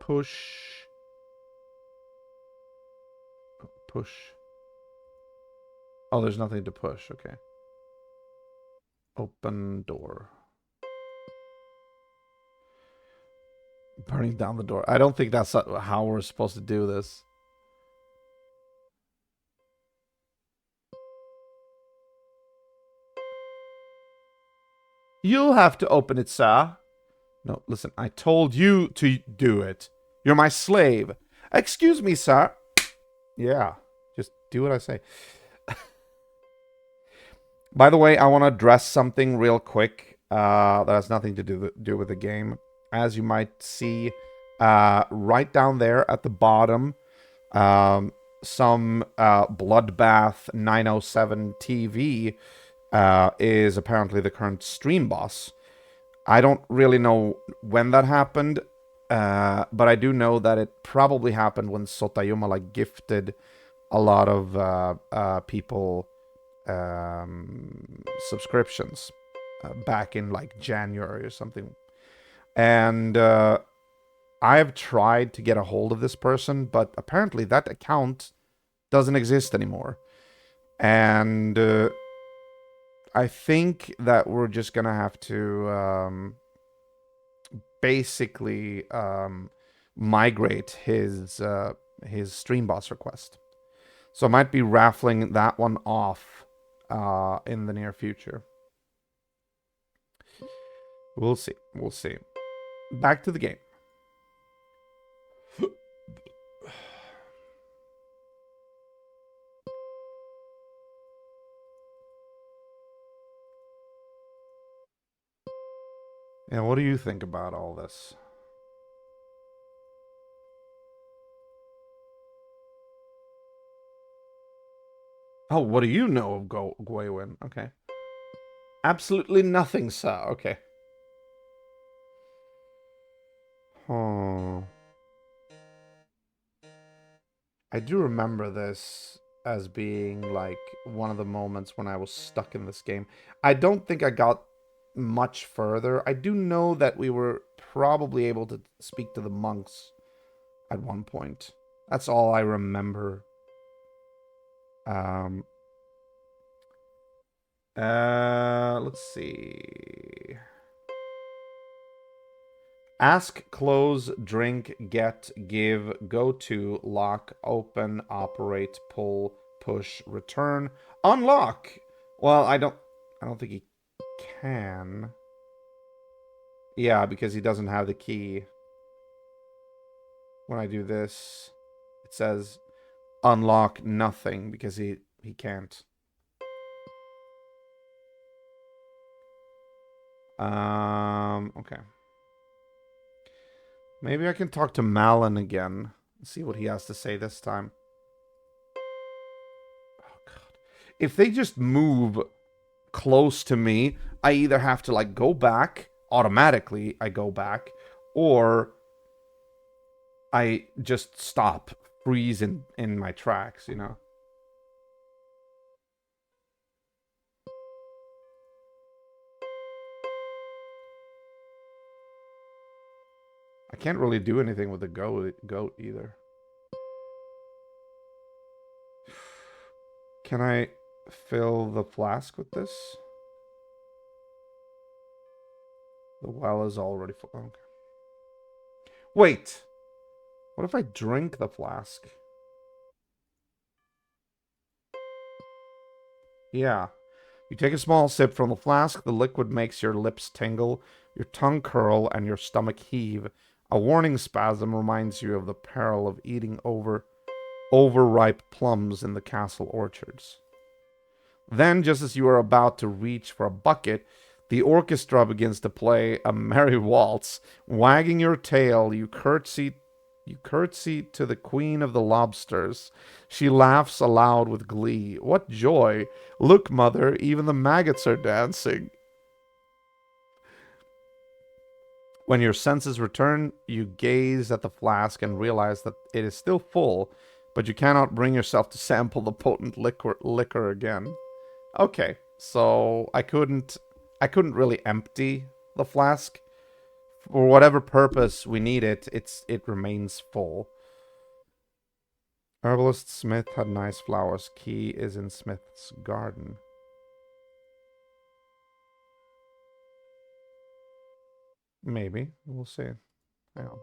Push. Push. Oh, there's nothing to push. Okay. Open door. Burning down the door. I don't think that's how we're supposed to do this. You'll have to open it, sir. No, listen, I told you to do it. You're my slave. Excuse me, sir. Yeah, just do what I say. By the way, I want to address something real quick that has nothing to do with the game. As you might see, right down there at the bottom, some Bloodbath 907 TV is apparently the current stream boss. I don't really know when that happened, but I do know that it probably happened when Sotayuma like gifted a lot of people subscriptions back in like January or something. And I have tried to get a hold of this person, but apparently that account doesn't exist anymore. And I think that we're just gonna have to basically migrate his stream boss request. So I might be raffling that one off in the near future. We'll see. We'll see. Back to the game. Yeah, what do you think about all this? Oh, what do you know of Gwaywin? Okay. Absolutely nothing, sir. Okay. Oh. I do remember this as being like one of the moments when I was stuck in this game. I don't think I got much further. I do know that we were probably able to speak to the monks at one point. That's all I remember. Um, let's see. Ask, close, drink, get, give, go to, lock, open, operate, pull, push, return, unlock. Well, I don't think he can. Yeah, because he doesn't have the key. When I do this, it says unlock nothing because he can't. Okay. Maybe I can talk to Malin again and see what he has to say this time. Oh god. If they just move close to me, I either have to like go back, automatically I go back, or I just stop, freeze in my tracks, you know? can't really do anything with the goat either. Can I fill the flask with this? The well is already full. Okay. Wait. What if I drink the flask? Yeah. You take a small sip from the flask, the liquid makes your lips tingle, your tongue curl, and your stomach heave. A warning spasm reminds you of the peril of eating overripe plums in the castle orchards. Then, just as you are about to reach for a bucket, the orchestra begins to play a merry waltz. Wagging your tail, you curtsy to the queen of the lobsters. She laughs aloud with glee. What joy! Look, mother, even the maggots are dancing. When your senses return, you gaze at the flask and realize that it is still full, but you cannot bring yourself to sample the potent liquor again. Okay, so I couldn't really empty the flask. For whatever purpose we need it remains full. Herbalist Smith had nice flowers. Key is in Smith's garden. Maybe. We'll see. Hang on.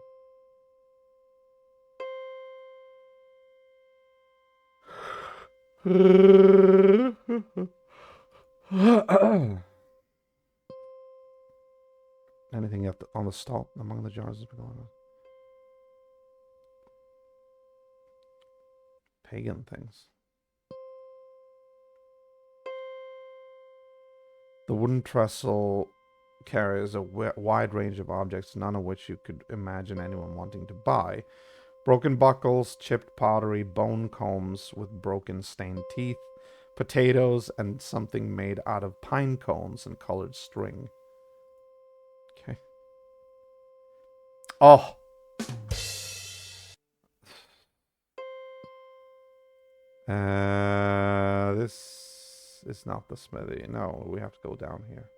Anything on the stall among the jars is belonging. Pagan things. The wooden trestle carries a wide range of objects, none of which you could imagine anyone wanting to buy. Broken buckles, chipped pottery, bone combs with broken stained teeth, potatoes, and something made out of pine cones and colored string. Okay. Oh! This is not the smithy. No, we have to go down here.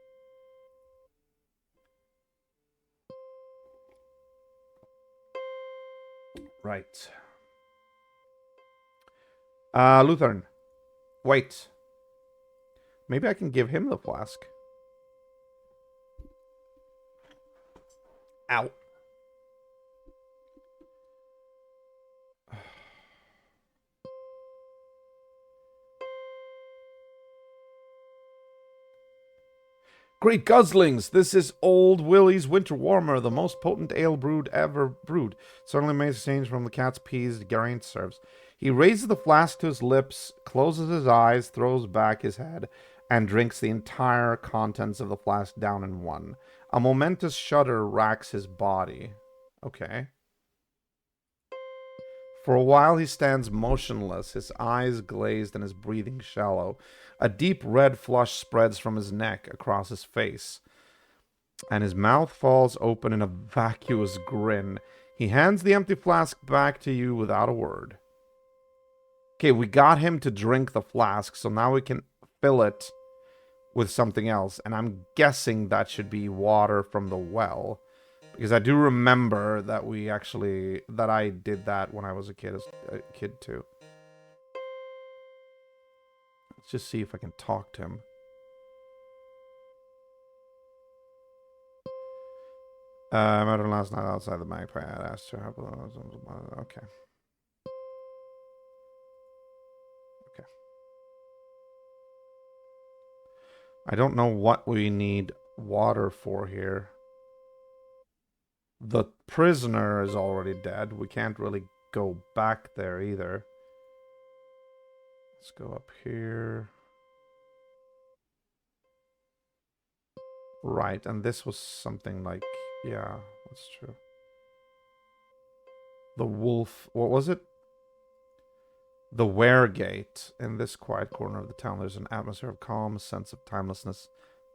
Right. Lutheran. Wait. Maybe I can give him the flask. Ow. Great guzzlings! This is Old Willie's Winter Warmer, the most potent ale brewed ever brewed. Certainly may change from the cat's peas Geraint serves. He raises the flask to his lips, closes his eyes, throws back his head, and drinks the entire contents of the flask down in one. A momentous shudder racks his body. Okay. For a while he stands motionless, his eyes glazed and his breathing shallow. A deep red flush spreads from his neck across his face, and his mouth falls open in a vacuous grin. He hands the empty flask back to you without a word. Okay, we got him to drink the flask, so now we can fill it with something else, and I'm guessing that should be water from the well. Because I do remember that that I did that when I was a kid too. Let's just see if I can talk to him. I met her last night outside the magpie. I asked her how. Okay. Okay. I don't know what we need water for here. The prisoner is already dead. We can't really go back there either. Let's go up here. Right, and this was something like... Yeah, that's true. The wolf... What was it? The Weregate. In this quiet corner of the town, there's an atmosphere of calm, a sense of timelessness,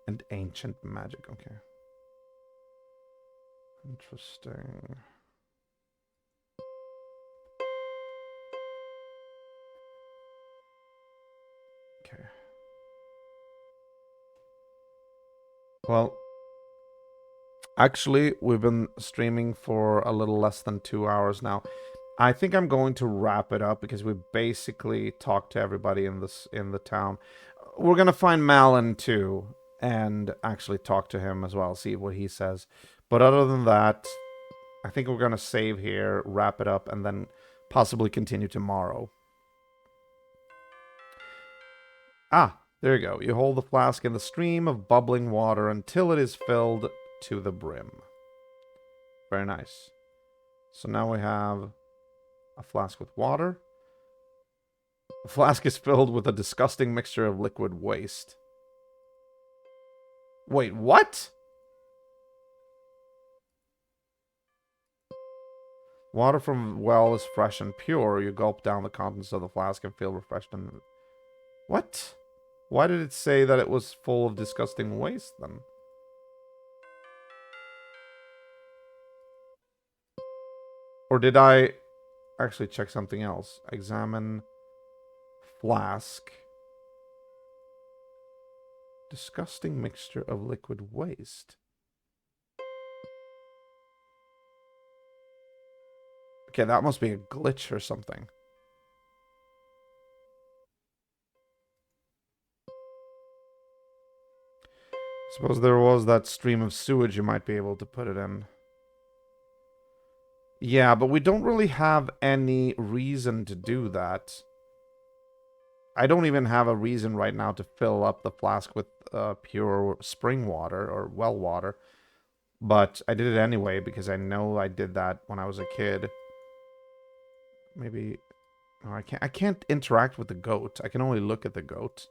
and ancient magic. Okay. Interesting. Okay. Well, Actually, we've been streaming for a little less than 2 hours now. I think I'm going to wrap it up because we basically talked to everybody in the town. We're gonna find Malin too and actually talk to him as well, see what he says. But other than that, I think we're gonna save here, wrap it up, and then possibly continue tomorrow. Ah, there you go. You hold the flask in the stream of bubbling water until it is filled to the brim. Very nice. So now we have a flask with water. The flask is filled with a disgusting mixture of liquid waste. Wait, what? Water from well is fresh and pure. You gulp down the contents of the flask and feel refreshed and... What? Why did it say that it was full of disgusting waste then? Or did I actually check something else? Examine flask. Disgusting mixture of liquid waste. Okay, that must be a glitch or something. Suppose there was that stream of sewage, you might be able to put it in. Yeah, but we don't really have any reason to do that. I don't even have a reason right now to fill up the flask with pure spring water or well water. But I did it anyway because I know I did that when I was a kid. Maybe... Oh, I can't interact with the goat. I can only look at the goat.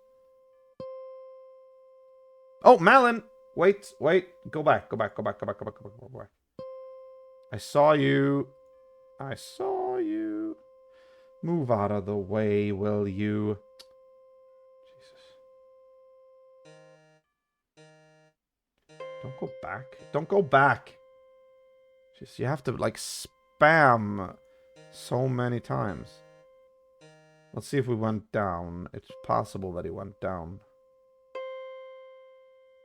Oh, Malin! Wait. Go back. Go back. I saw you. Move out of the way, will you? Jesus. Don't go back. Don't go back. Just, you have to, like, spam so many times. Let's see if we went down. It's possible that he went down.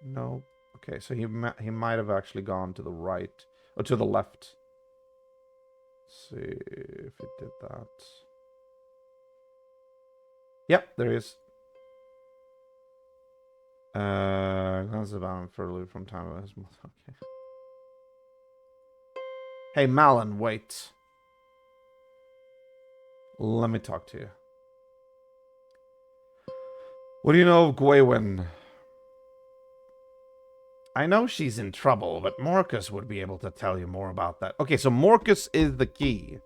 No. Okay, so he might have actually gone to the right. Or to the left. Let's see if it did that. Yep, there he is. Glance about further from time of his mouth. Okay. Hey, Malin, wait. Let me talk to you. What do you know of Gwaywin? I know she's in trouble, but Morcus would be able to tell you more about that. Okay, so Morcus is the key.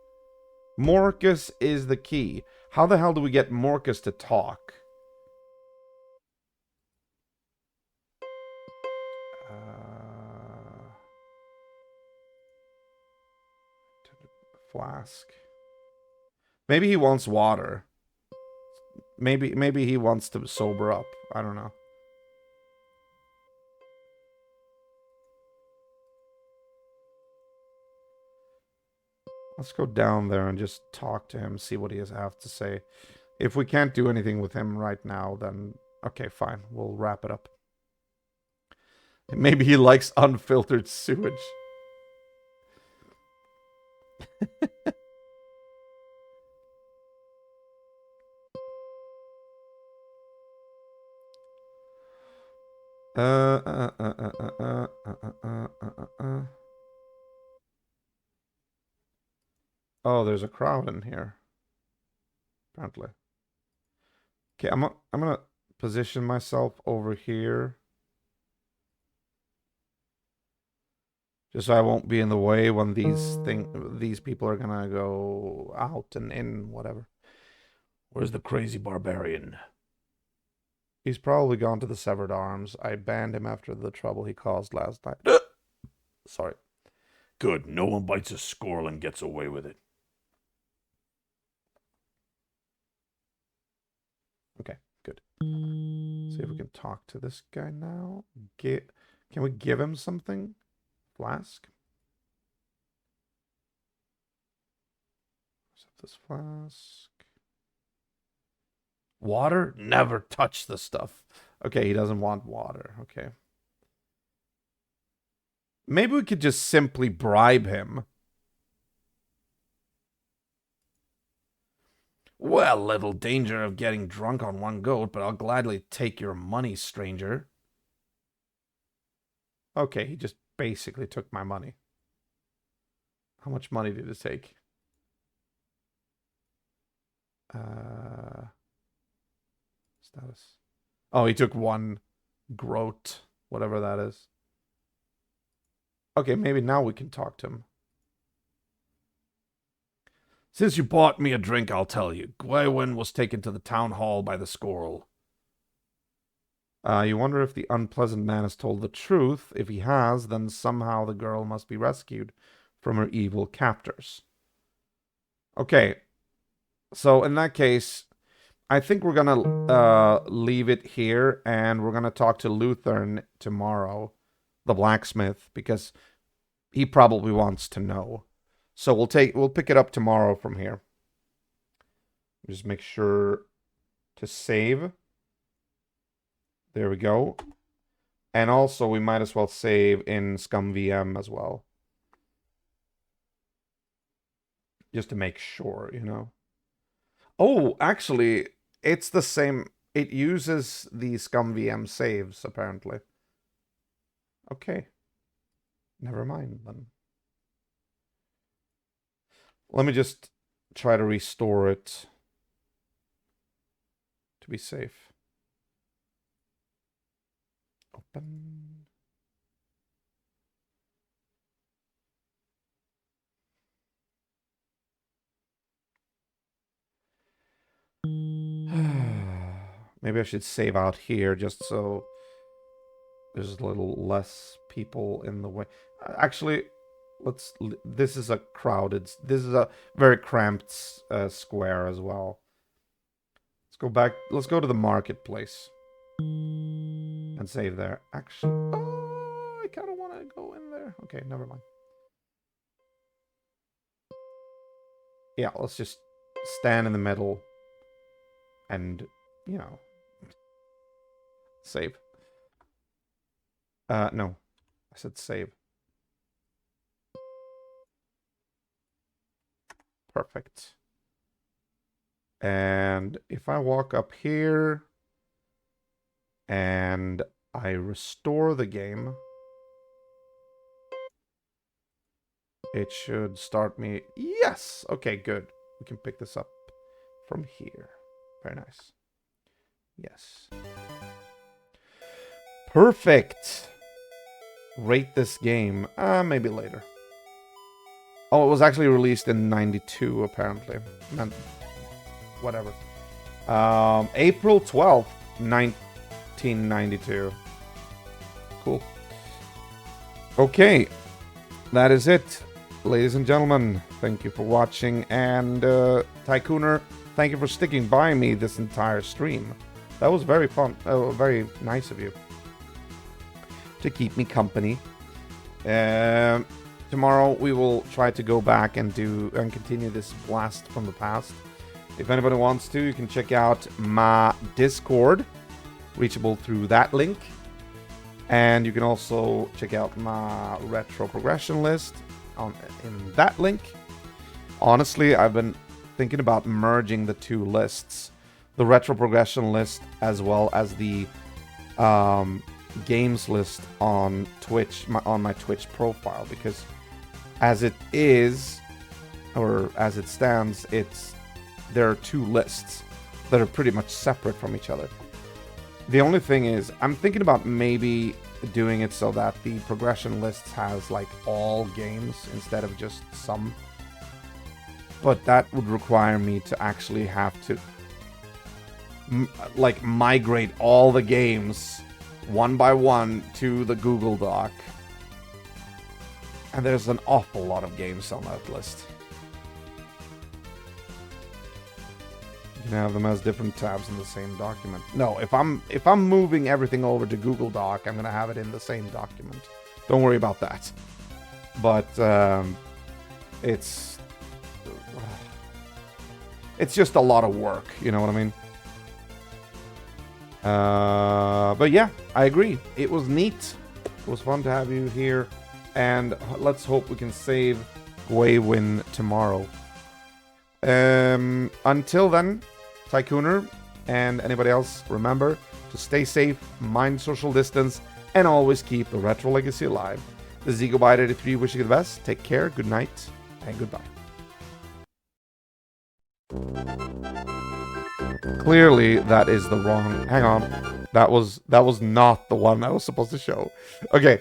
Morcus is the key. How the hell do we get Morcus to talk? Flask. Maybe he wants water. Maybe he wants to sober up. I don't know. Let's go down there and just talk to him, see what he has to say. If we can't do anything with him right now, then okay, fine. We'll wrap it up. Maybe he likes unfiltered sewage. Oh, there's a crowd in here. Apparently. Okay, I'm gonna position myself over here. Just so I won't be in the way when these people are gonna go out and in, whatever. Where's the crazy barbarian? He's probably gone to the Severed Arms. I banned him after the trouble he caused last night. Sorry. Good. No one bites a squirrel and gets away with it. Okay, good. See if we can talk to this guy now. Can we give him something? Flask? Accept this flask. Water? Never touch the stuff. Okay, he doesn't want water. Okay. Maybe we could just simply bribe him. Well, little danger of getting drunk on one goat, but I'll gladly take your money, stranger. Okay, he just basically took my money. How much money did it take? Status. Oh, he took one groat, whatever that is. Okay, maybe now we can talk to him. Since you bought me a drink, I'll tell you. Gwewin was taken to the town hall by the squirrel. You wonder if the unpleasant man has told the truth. If he has, then somehow the girl must be rescued from her evil captors. Okay, so in that case, I think we're gonna leave it here, and we're gonna talk to Luthern tomorrow, the blacksmith, because he probably wants to know. So we'll pick it up tomorrow from here. Just make sure to save. There we go. And also we might as well save in Scum VM as well. Just to make sure, you know. Oh, actually, it's the same. It uses the Scum VM saves, apparently. Okay. Never mind, then. Let me just try to restore it to be safe. Open. Maybe I should save out here just so there's a little less people in the way. Actually, this is a crowded, this is a very cramped square as well. Let's go back, let's go to the marketplace and save there. Actually, oh, I kind of want to go in there. Okay, never mind. Yeah, let's just stand in the middle and, you know, save. No, I said save. Perfect. And if I walk up here and I restore the game, it should start me. Yes. Okay, good. We can pick this up from here. Very nice. Yes. Perfect. Rate this game. Maybe later. Oh, it was actually released in 92, apparently. Whatever. April 12th, 1992. Cool. Okay. That is it. Ladies and gentlemen, thank you for watching. And Tycooner, thank you for sticking by me this entire stream. That was very fun. Very nice of you to keep me company. Tomorrow we will try to go back and continue this blast from the past. If anybody wants to, you can check out my Discord, reachable through that link. And you can also check out my retro progression list in that link. Honestly, I've been thinking about merging the two lists, the retro progression list as well as the games list on Twitch, on my Twitch profile, because as it is, or as it stands, there are two lists that are pretty much separate from each other. The only thing is, I'm thinking about maybe doing it so that the progression list has like all games instead of just some. But that would require me to actually have to like migrate all the games one by one to the Google Doc. And there's an awful lot of games on that list. You can have them as different tabs in the same document. No, if I'm moving everything over to Google Doc, I'm gonna have it in the same document. Don't worry about that. But it's just a lot of work, you know what I mean? But yeah, I agree. It was neat. It was fun to have you here And let's hope we can save Gwyn tomorrow. Until then, Tycooner and anybody else, remember to stay safe, mind social distance, and always keep the retro legacy alive. This is EagleBite83 wishing you the best. Take care, good night, and goodbye. Clearly, that is the wrong... Hang on. That was not the one I was supposed to show. Okay.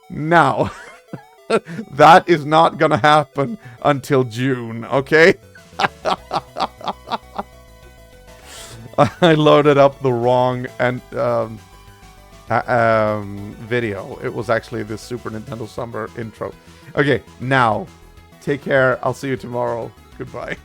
Now, that is not gonna happen until June, okay? I loaded up the wrong video. It was actually the Super Nintendo Summer intro. Okay, now, take care. I'll see you tomorrow. Goodbye.